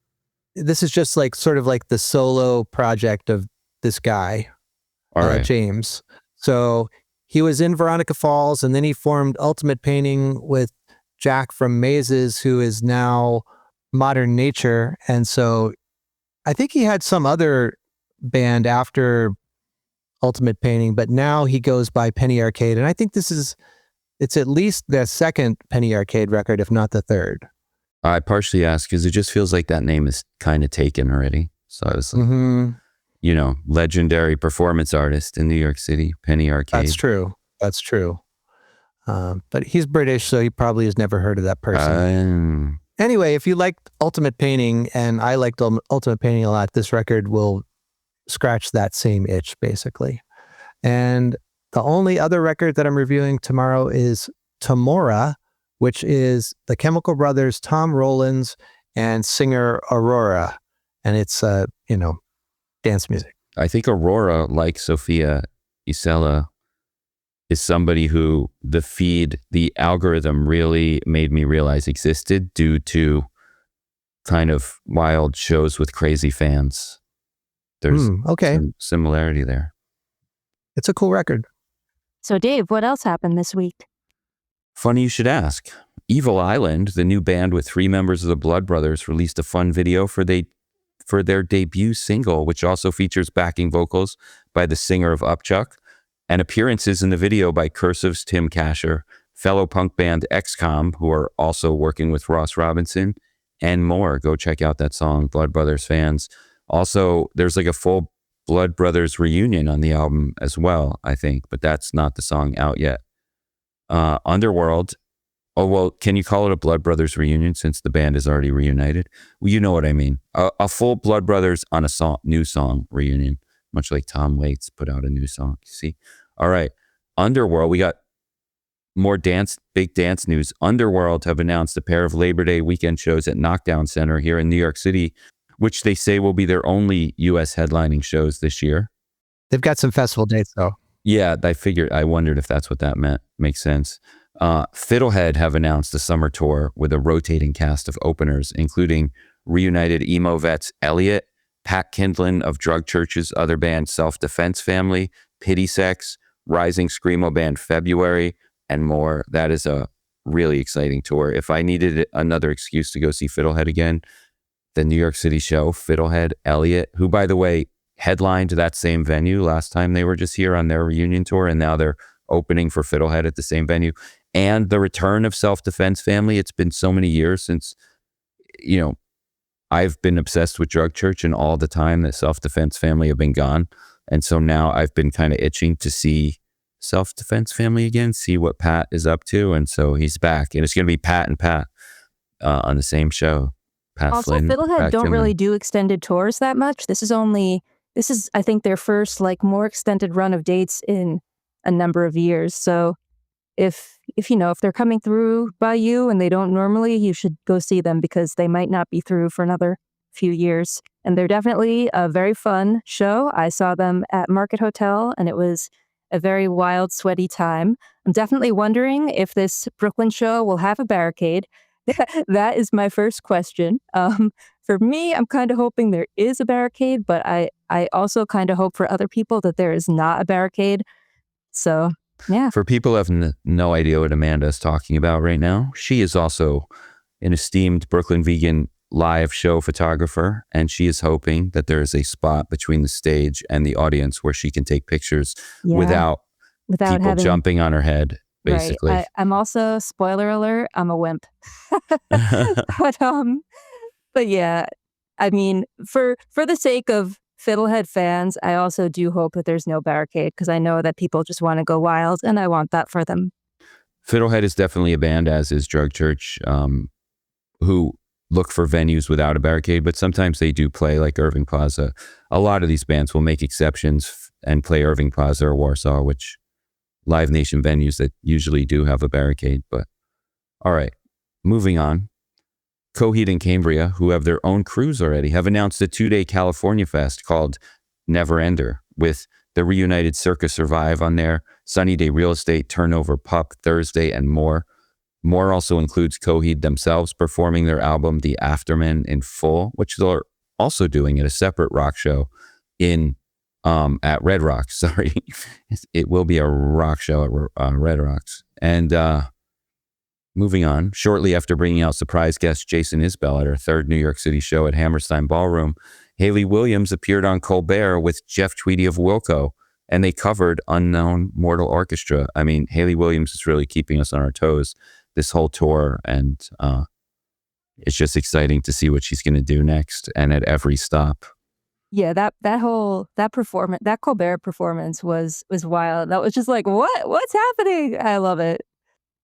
This is just like sort of like the solo project of this guy, James. So he was in Veronica Falls, and then he formed Ultimate Painting with Jack from Mazes, who is now Modern Nature. And so I think he had some other band after Ultimate Painting, but now he goes by Penny Arcade. And I think it's at least the second Penny Arcade record, if not the third. I partially asked because it just feels like that name is kind of taken already. So I was like, you know, legendary performance artist in New York City, Penny Arcade. That's true. But he's British, so he probably has never heard of that person. Anyway, if you liked Ultimate Painting, and I liked Ultimate Painting a lot, this record will scratch that same itch, basically. And the only other record that I'm reviewing tomorrow is Tamora, which is the Chemical Brothers, Tom Rowlands, and singer Aurora. And it's, dance music. I think Aurora, like Sophia Isela, is somebody who the algorithm really made me realize existed due to kind of wild shows with crazy fans. There's some similarity there. It's a cool record. So Dave, what else happened this week? Funny you should ask. Evil Island, the new band with 3 members of the Blood Brothers, released a fun video for their debut single, which also features backing vocals by the singer of Upchuck, and appearances in the video by Cursive's Tim Kasher, fellow punk band XCOM, who are also working with Ross Robinson, and more. Go check out that song, Blood Brothers fans. Also, there's like a full Blood Brothers reunion on the album as well, I think, but that's not the song out yet. Underworld. Oh, well, can you call it a Blood Brothers reunion since the band is already reunited? Well, you know what I mean. A full Blood Brothers on a new song reunion, much like Tom Waits put out a new song. See? All right. Underworld, we got more big dance news. Underworld have announced a pair of Labor Day weekend shows at Knockdown Center here in New York City, which they say will be their only U.S. headlining shows this year. They've got some festival dates, though. Yeah, I wondered if that's what that meant. Makes sense. Fiddlehead have announced a summer tour with a rotating cast of openers, including reunited emo vets Elliot, Pat Kindlin of Drug Church's other band Self-Defense Family, Pity Sex, Rising Screamo band February, and more. That is a really exciting tour. If I needed another excuse to go see Fiddlehead again, the New York City show, Fiddlehead, Elliot, who, by the way, headlined that same venue last time they were just here on their reunion tour, and now they're opening for Fiddlehead at the same venue. And the return of Self-Defense Family. It's been so many years since, I've been obsessed with Drug Church, and all the time that Self-Defense Family have been gone. And so now I've been kind of itching to see Self-Defense Family again, see what Pat is up to. And so he's back, and it's going to be Pat and Pat on the same show. Pat also, Flynn, Fiddlehead Pat don't Kindlin. really do extended tours that much. This is, I think, their first more extended run of dates in a number of years. So if they're coming through by you and they don't normally, you should go see them because they might not be through for another few years. And they're definitely a very fun show. I saw them at Market Hotel, and it was a very wild, sweaty time. I'm definitely wondering if this Brooklyn show will have a barricade. That is my first question. For me, I'm kind of hoping there is a barricade, but I also kind of hope for other people that there is not a barricade. So, yeah. For people who have no idea what Amanda is talking about right now, she is also an esteemed BrooklynVegan live show photographer, and she is hoping that there is a spot between the stage and the audience where she can take pictures without people jumping on her head. Basically, right. I'm also, spoiler alert, I'm a wimp. but yeah, I mean, for the sake of Fiddlehead fans, I also do hope that there's no barricade, because I know that people just want to go wild, and I want that for them. Fiddlehead is definitely a band, as is Drug Church, who look for venues without a barricade, but sometimes they do play like Irving Plaza. A lot of these bands will make exceptions and play Irving Plaza or Warsaw, which Live Nation venues that usually do have a barricade. But all right, moving on. Coheed and Cambria, who have their own cruise already, have announced a 2-day California Fest called Never Ender, with the reunited Circus Survive on there, Sunny Day Real Estate, Turnover Puck, Thursday, and more. More also includes Coheed themselves performing their album The Afterman in full, which they're also doing at a separate rock show at Red Rocks. Sorry, it will be a rock show at Red Rocks. And moving on, shortly after bringing out surprise guest Jason Isbell at her third New York City show at Hammerstein Ballroom, Hayley Williams appeared on Colbert with Jeff Tweedy of Wilco, and they covered Unknown Mortal Orchestra. I mean, Hayley Williams is really keeping us on our toes this whole tour, and it's just exciting to see what she's going to do next and at every stop. Yeah, that Colbert performance was wild. That was just like, what's happening? I love it.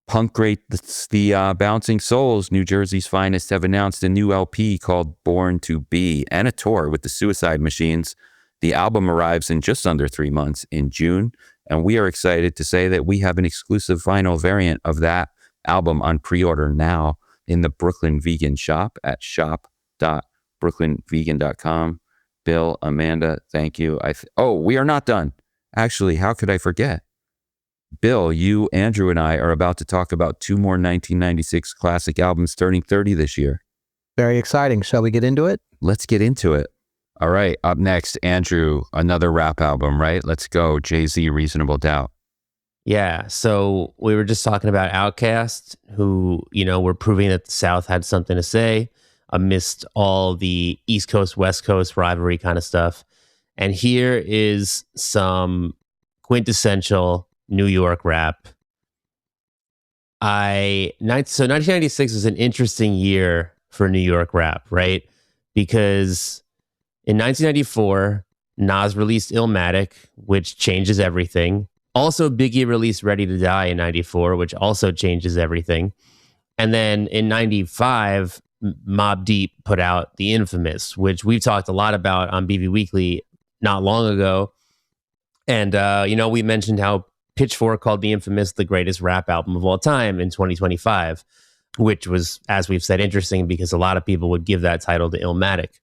Punk greats, the Bouncing Souls, New Jersey's finest, have announced a new LP called Born to Be and a tour with the Suicide Machines. The album arrives in just under 3 months in June, and we are excited to say that we have an exclusive vinyl variant of that album on pre-order now in the Brooklyn Vegan shop at shop.brooklynvegan.com. Bill, Amanda, thank you. We are not done. Actually, how could I forget? Bill, you, Andrew, and I are about to talk about 2 more 1996 classic albums turning 30 this year. Very exciting. Shall we get into it? Let's get into it. All right, up next, Andrew, another rap album, right? Let's go. Jay-Z, Reasonable Doubt. Yeah, so we were just talking about Outkast, who, were proving that the South had something to say amidst all the East Coast, West Coast rivalry kind of stuff. And here is some quintessential New York rap. So 1996 was an interesting year for New York rap, right? Because in 1994, Nas released Illmatic, which changes everything. Also, Biggie released Ready to Die in 94, which also changes everything. And then in 95, Mobb Deep put out The Infamous, which we've talked a lot about on BB Weekly not long ago. And, we mentioned how Pitchfork called The Infamous the greatest rap album of all time in 2025, which was, as we've said, interesting because a lot of people would give that title to Illmatic.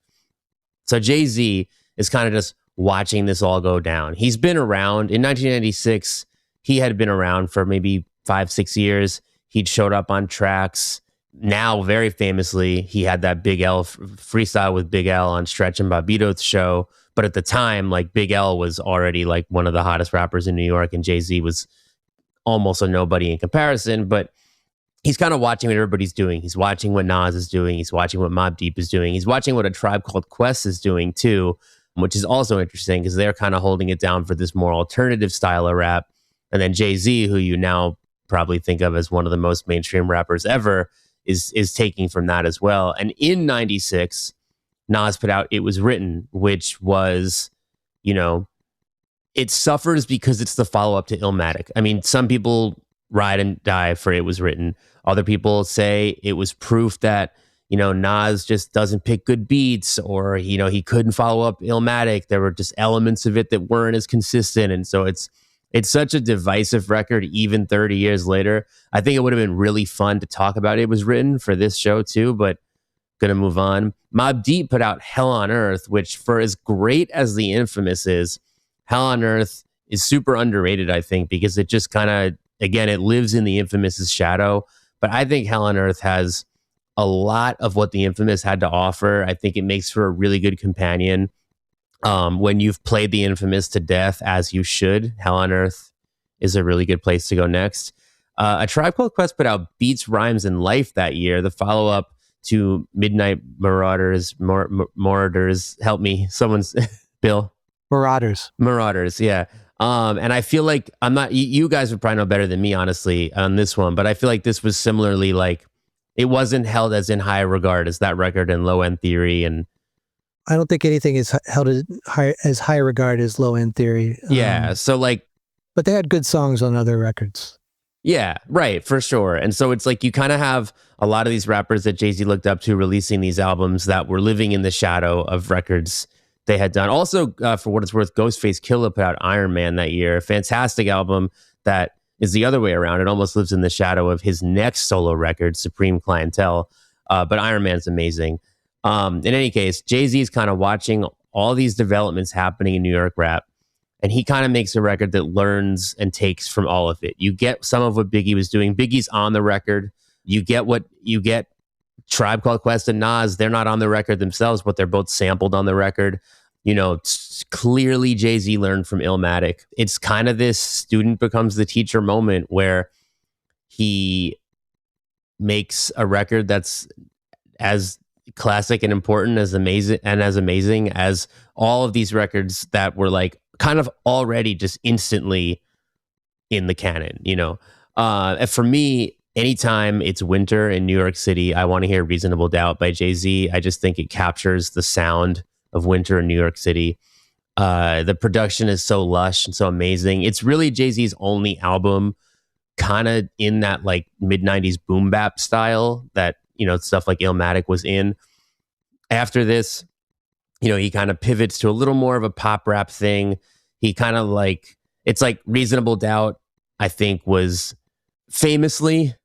So Jay-Z is kind of just watching this all go down. He's been around. In 1996, he had been around for maybe 5-6 years. He'd showed up on tracks. Now, very famously, he had that Big L freestyle with Big L on Stretch and Bobbito's show. But at the time, like, Big L was already like one of the hottest rappers in New York, and Jay-Z was almost a nobody in comparison. But he's kind of watching what everybody's doing. He's watching what Nas is doing. He's watching what Mobb Deep is doing. He's watching what A Tribe Called Quest is doing too, which is also interesting because they're kind of holding it down for this more alternative style of rap. And then Jay-Z, who you now probably think of as one of the most mainstream rappers ever, is taking from that as well. And in 96, Nas put out It Was Written, which was, it suffers because it's the follow-up to Illmatic. I mean, some people ride and die for It Was Written. Other people say it was proof that, Nas just doesn't pick good beats, or, he couldn't follow up Illmatic. There were just elements of it that weren't as consistent. And so it's such a divisive record, even 30 years later. I think it would have been really fun to talk about It Was Written for this show too, but gonna move on. Mobb Deep put out Hell on Earth, which, for as great as The Infamous is, Hell on Earth is super underrated, I think, because it just kind of, again, it lives in The Infamous's shadow. But I think Hell on Earth has a lot of what The Infamous had to offer. I think it makes for a really good companion. When you've played The Infamous to death, as you should, Hell on Earth is a really good place to go next. A Tribe Called Quest put out Beats, Rhymes, and Life that year, the follow-up to Midnight Marauders, help me, someone's, Bill? Marauders, yeah. And I feel like you guys would probably know better than me, honestly, on this one, but I feel like this was similarly, like, it wasn't held as in high regard as that record and Low End Theory. And I don't think anything is held as high regard as Low End Theory. Yeah, so like... But they had good songs on other records. Yeah, right, for sure. And so it's like you kind of have a lot of these rappers that Jay-Z looked up to releasing these albums that were living in the shadow of records they had done. Also, for what it's worth, Ghostface Killah put out Iron Man that year. A fantastic album that is the other way around. It almost lives in the shadow of his next solo record, Supreme Clientele. But Iron Man's amazing. In any case, Jay-Z is kind of watching all these developments happening in New York rap, and he kind of makes a record that learns and takes from all of it. You get some of what Biggie was doing. Biggie's on the record. You get Tribe Called Quest and Nas. They're not on the record themselves, but they're both sampled on the record. You know, clearly Jay-Z learned from Illmatic. It's kind of this student becomes the teacher moment where he makes a record that's as classic and important as amazing as all of these records that were like kind of already just instantly in the canon, you know. For me, anytime it's winter in New York City, I want to hear Reasonable Doubt by Jay-Z. I just think it captures the sound of winter in New York City. The production is so lush and so amazing. It's really Jay-Z's only album kind of in that like mid-90s boom bap style that, you know, stuff like Illmatic was in. After this, you know, he kind of pivots to a little more of a pop rap thing. He kind of like, it's like Reasonable Doubt, I think, was famously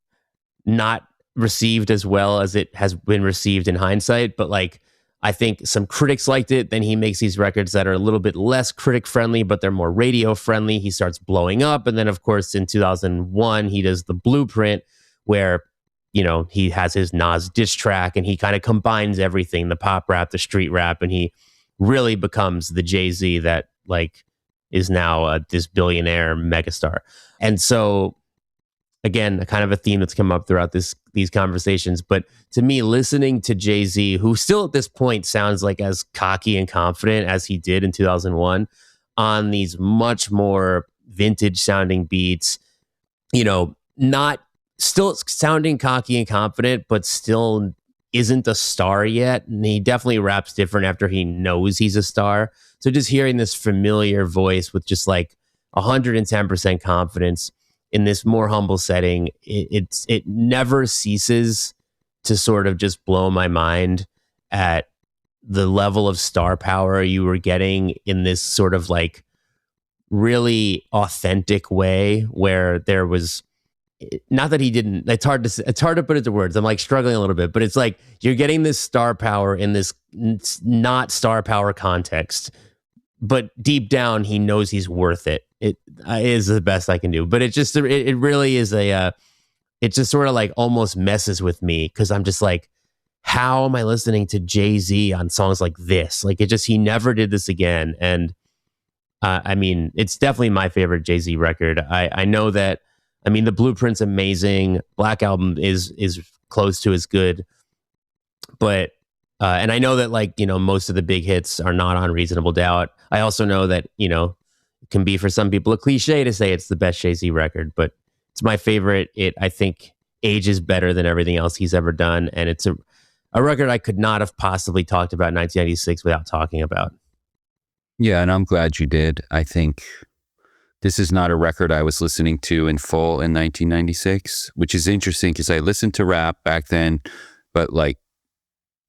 not received as well as it has been received in hindsight. But like, I think some critics liked it. Then he makes these records that are a little bit less critic friendly, but they're more radio friendly. He starts blowing up. And then, of course, in 2001, he does The Blueprint, where, you know, he has his Nas diss track and he kind of combines everything, the pop rap, the street rap, and he really becomes the Jay-Z that like is now this billionaire megastar. And so, again, kind of a theme that's come up throughout these conversations. But to me, listening to Jay-Z, who still at this point sounds like as cocky and confident as he did in 2001, on these much more vintage sounding beats, you know, not still sounding cocky and confident, but still isn't a star yet. And he definitely raps different after he knows he's a star. So just hearing this familiar voice with just like 110% confidence in this more humble setting, it never ceases to sort of just blow my mind at the level of star power you were getting in this sort of like really authentic way, where there was, not that he didn't, it's hard to put into words. I'm like struggling a little bit, but it's like you're getting this star power in this not star power context, but deep down he knows he's worth it. It is the best I can do, but it really is it just sort of like almost messes with me, because I'm just like, how am I listening to Jay-Z on songs like this? Like he never did this again. And I mean, it's definitely my favorite Jay-Z record. I know that, I mean, The Blueprint's amazing. Black Album is close to as good. But, and I know that, like, you know, most of the big hits are not on Reasonable Doubt. I also know that, you know, it can be for some people a cliche to say it's the best Jay-Z record, but it's my favorite. It, I think, ages better than everything else he's ever done. And it's a record I could not have possibly talked about 1996 without talking about. Yeah, and I'm glad you did. I think this is not a record I was listening to in full in 1996, which is interesting because I listened to rap back then, but like,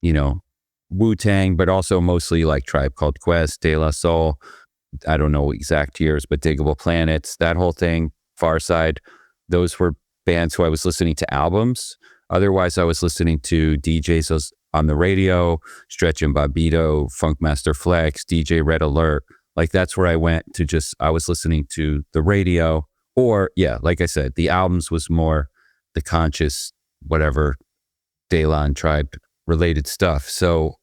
you know, Wu-Tang, but also mostly like Tribe Called Quest, De La Soul. I don't know exact years, but Diggable Planets, that whole thing, Far Side, those were bands who I was listening to albums. Otherwise, I was listening to DJs on the radio, Stretch and Bobbito, Funkmaster Flex, DJ Red Alert. Like that's where I went to I was listening to the radio, or yeah, like I said, the albums was more the conscious, whatever, De La and Tribe related stuff. So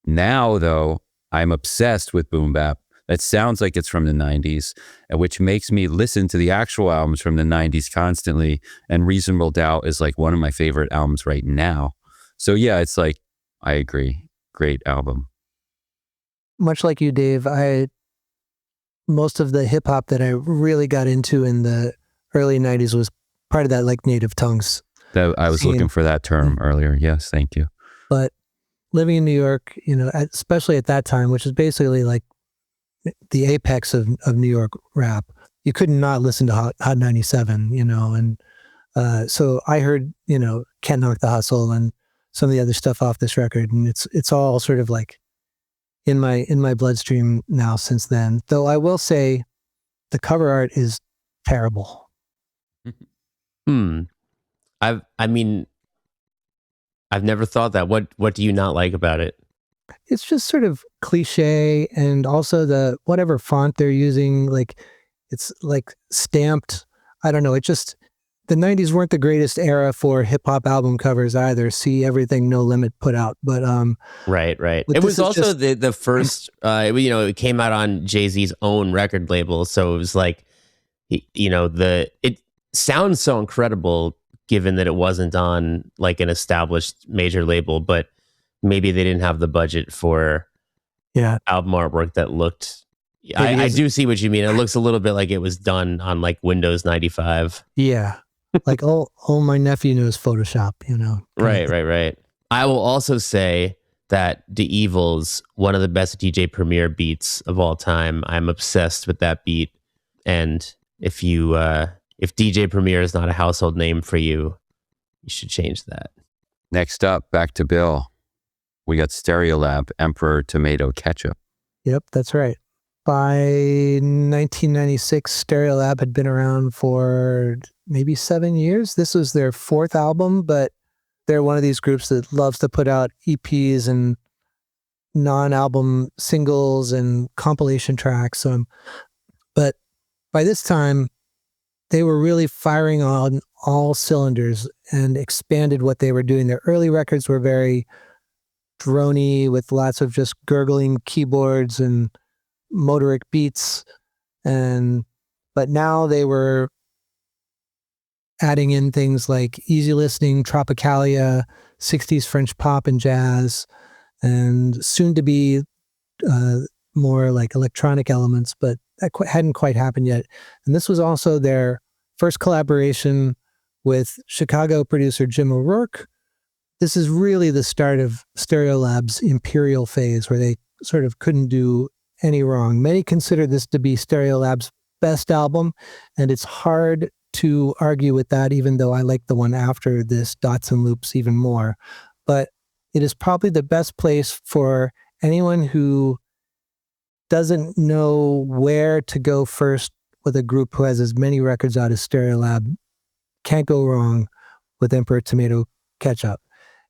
now though, I'm obsessed with boom bap. That sounds like it's from the 90s, which makes me listen to the actual albums from the 90s constantly. And Reasonable Doubt is like one of my favorite albums right now. So yeah, it's like, I agree. Great album. Much like you, Dave, most of the hip hop that I really got into in the early 90s was part of that like Native Tongues. I was looking for that term earlier. Yes, thank you. But living in New York, you know, especially at that time, which is basically like the apex of New York rap, you could not listen to Hot 97, you know, and so I heard, you know, Can't Knock the Hustle and some of the other stuff off this record, and it's all sort of like in my bloodstream now since then. Though I will say the cover art is terrible. I've never thought that. What do you not like about it? It's just sort of cliche, and also the whatever font they're using, like it's like stamped. I don't know. It just, the 90s weren't the greatest era for hip hop album covers either. See everything No Limit put out, but right. It was also the first. It came out on Jay-Z's own record label, so it was like, it sounds so incredible given that it wasn't on like an established major label, but maybe they didn't have the budget for album artwork that looked. I do see what you mean. It looks a little bit like it was done on like Windows 95. Yeah. Like, oh, my nephew knows Photoshop, Right. I will also say that The Evil's one of the best DJ Premier beats of all time. I'm obsessed with that beat. And if DJ Premier is not a household name for you, you should change that. Next up, back to Bill. We got Stereolab, Emperor Tomato Ketchup. Yep, that's right. By 1996, Stereolab had been around for maybe 7 years. This was their 4th album, but they're one of these groups that loves to put out EPs and non-album singles and compilation tracks. But by this time, they were really firing on all cylinders and expanded what they were doing. Their early records were very drony with lots of just gurgling keyboards and motoric beats, but now they were adding in things like easy listening, Tropicalia, 60s French pop and jazz, and soon to be more like electronic elements, but that hadn't quite happened yet. And this was also their first collaboration with Chicago producer Jim O'Rourke. This is really the start of Stereolab's imperial phase, where they sort of couldn't do any wrong. Many consider this to be Stereolab's best album, and it's hard to argue with that, even though I like the one after this, Dots and Loops, even more. But it is probably the best place for anyone who doesn't know where to go first with a group who has as many records out as Stereolab. Can't go wrong with Emperor Tomato Ketchup.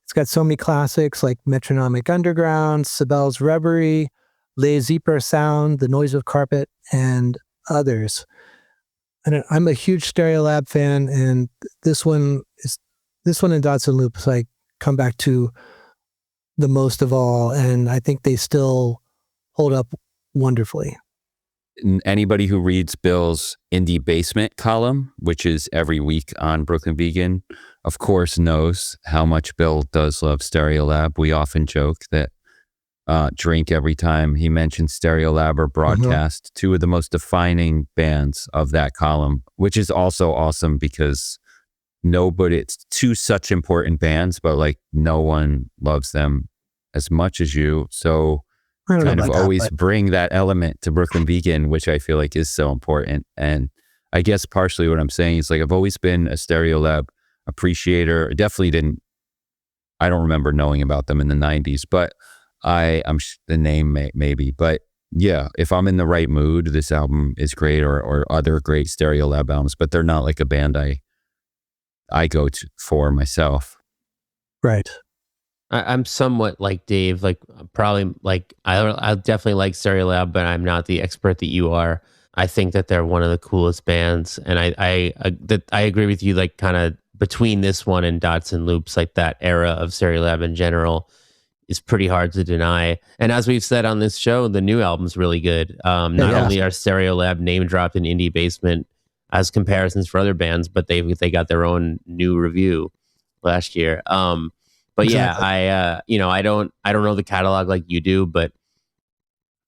It's got so many classics like Metronomic Underground, Sibel's Reverie, Les Zipper Sound, The Noise of Carpet, and others. And I'm a huge Stereolab fan, and this one and Dots and Loops I come back to the most of all, and I think they still hold up wonderfully. Anybody who reads Bill's Indie Basement column, which is every week on Brooklyn Vegan, of course knows how much Bill does love Stereolab. We often joke that drink every time he mentions Stereolab or broadcast, two of the most defining bands of that column, which is also awesome because it's two such important bands, but like no one loves them as much as you. So kind of always bring that element to Brooklyn Vegan, which I feel like is so important. And I guess partially what I'm saying is like, I've always been a Stereolab appreciator. I don't remember knowing about them in the 90s, but I'm the name maybe, but yeah, if I'm in the right mood, this album is great, or other great Stereolab albums, but they're not like a band I go to for myself. Right. I'm somewhat like Dave, like probably like I definitely like Stereolab, but I'm not the expert that you are. I think that they're one of the coolest bands, and I agree with you. Like kind of between this one and Dots and Loops, like that era of Stereolab in general is pretty hard to deny. And as we've said on this show, the new album's really good. Not only are Stereolab name dropped in Indie Basement as comparisons for other bands, but they got their own new review last year. But exactly. I don't know the catalog like you do, but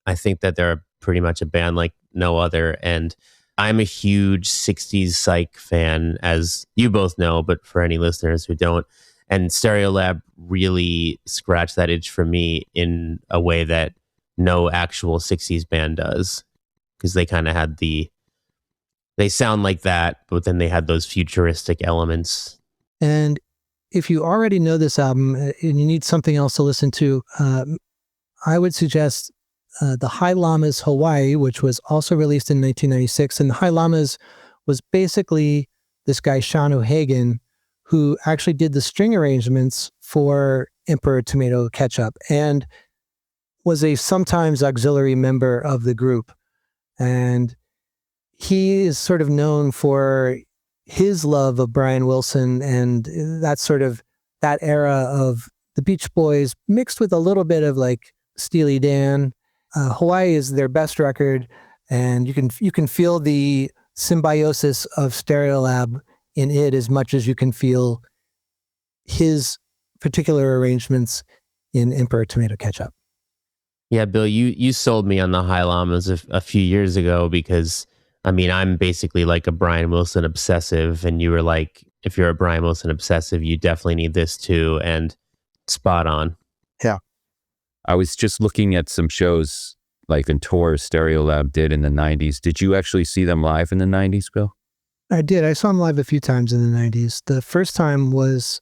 I think that they're pretty much a band like no other. And I'm a huge 60s psych fan, as you both know, but for any listeners who don't, and Stereolab really scratched that itch for me in a way that no actual 60s band does, because they kind of had they sound like that, but then they had those futuristic elements. And if you already know this album and you need something else to listen to, I would suggest the High Llamas Hawaii, which was also released in 1996. And the High Llamas was basically this guy, Sean O'Hagan, who actually did the string arrangements for Emperor Tomato Ketchup and was a sometimes auxiliary member of the group. And he is sort of known for his love of Brian Wilson and that era of the Beach Boys mixed with a little bit of like Steely Dan. Hawaii is their best record, and you can feel the symbiosis of Stereolab in it as much as you can feel his particular arrangements in Emperor Tomato Ketchup. Yeah, Bill, you sold me on the High Llamas a few years ago because, I mean, I'm basically like a Brian Wilson obsessive, and you were like, if you're a Brian Wilson obsessive, you definitely need this too, and spot on. Yeah. I was just looking at some shows like in tours Stereolab did in the 90s. Did you actually see them live in the 90s, Bill? I did. I saw them live a few times in the 90s. The first time was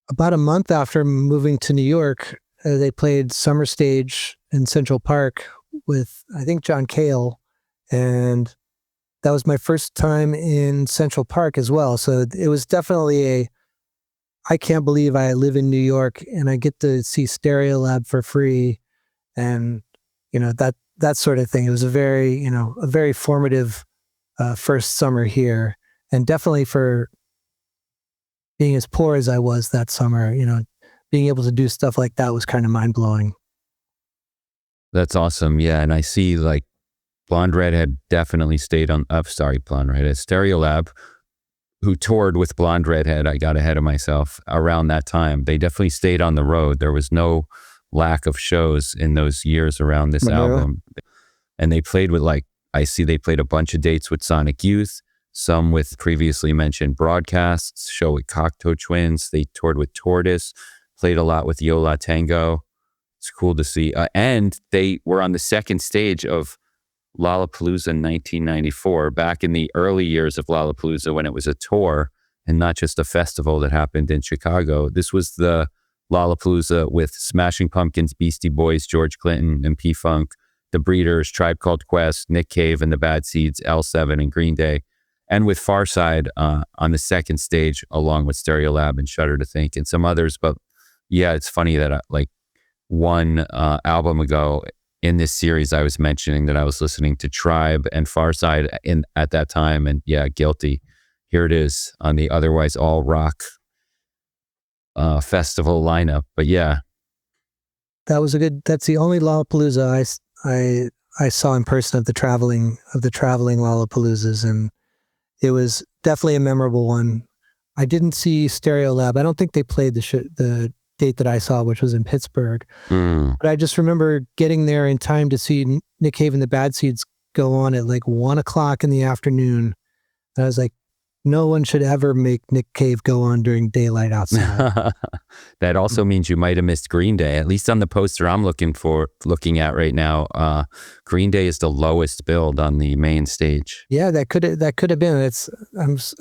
about a month after moving to New York. They played Summer Stage in Central Park with, I think, John Cale. And that was my first time in Central Park as well. So it was definitely I can't believe I live in New York and I get to see Stereolab for free. And, that sort of thing. It was a very formative first summer here. And definitely for being as poor as I was that summer, being able to do stuff like that was kind of mind-blowing. That's awesome. Yeah, and I see like Blonde Redhead definitely stayed on, Blonde Redhead, Stereolab, who toured with Blonde Redhead, I got ahead of myself, around that time. They definitely stayed on the road. There was no lack of shows in those years around this album. And they played with they played a bunch of dates with Sonic Youth, some with previously mentioned broadcasts, show with Cocteau Twins. They toured with Tortoise, played a lot with Yo La Tengo. It's cool to see. And they were on the second stage of Lollapalooza in 1994, back in the early years of Lollapalooza when it was a tour and not just a festival that happened in Chicago. This was the Lollapalooza with Smashing Pumpkins, Beastie Boys, George Clinton, and P-Funk, The Breeders, Tribe Called Quest, Nick Cave and the Bad Seeds, L7 and Green Day, and with Farside on the second stage along with Stereolab and Shudder to Think and some others. But yeah, it's funny that one album ago in this series, I was mentioning that I was listening to Tribe and Farside at that time, and yeah, guilty. Here it is on the otherwise all rock festival lineup. But yeah, that's the only Lollapalooza I saw in person of the traveling Lollapaloozas, and it was definitely a memorable one. I didn't see Stereolab. I don't think they played the date that I saw, which was in Pittsburgh. But I just remember getting there in time to see Nick Cave and the Bad Seeds go on at 1:00 in the afternoon. And I was like, no one should ever make Nick Cave go on during daylight outside. That also means you might have missed Green Day. At least on the poster I'm looking at right now, Green Day is the lowest build on the main stage. Yeah, that could have been.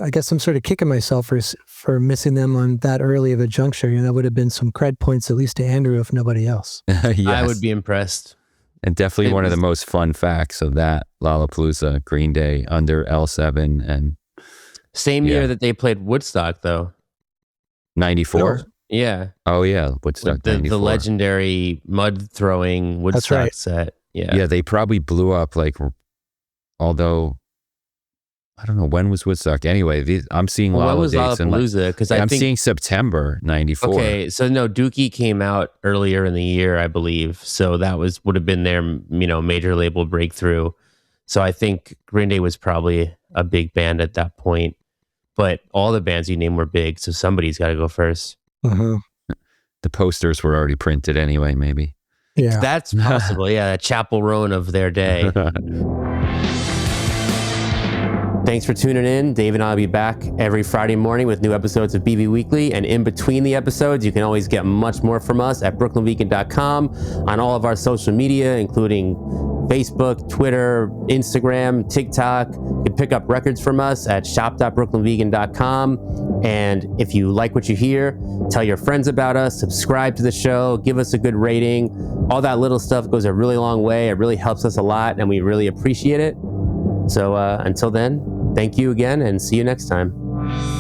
I guess I'm sort of kicking myself for missing them on that early of a juncture. That would have been some cred points, at least to Andrew, if nobody else. Yes. I would be impressed. And definitely one of the most fun facts of that Lollapalooza, Green Day under L7 and same year that they played Woodstock, though. 94? Yeah. Oh, yeah. Woodstock, 94. The legendary mud-throwing Woodstock set. Yeah. Yeah, they probably blew up, although, I don't know, when was Woodstock? Anyway, I'm seeing Lollapalooza dates. Lollapalooza? Because I'm seeing September 94. Okay, so no, Dookie came out earlier in the year, I believe. So that would have been their, major label breakthrough. So I think Green Day was probably a big band at that point. But all the bands you named were big, so somebody's got to go first. Mm-hmm. The posters were already printed anyway, maybe. Yeah, that's possible. Yeah, that Chapel Roan of their day. Thanks for tuning in. Dave and I will be back every Friday morning with new episodes of BV Weekly. And in between the episodes, you can always get much more from us at BrooklynVegan.com, on all of our social media, including Facebook, Twitter, Instagram, TikTok. You can pick up records from us at shop.brooklynvegan.com. And if you like what you hear, tell your friends about us, subscribe to the show, give us a good rating. All that little stuff goes a really long way. It really helps us a lot, and we really appreciate it. So until then, thank you again, and see you next time.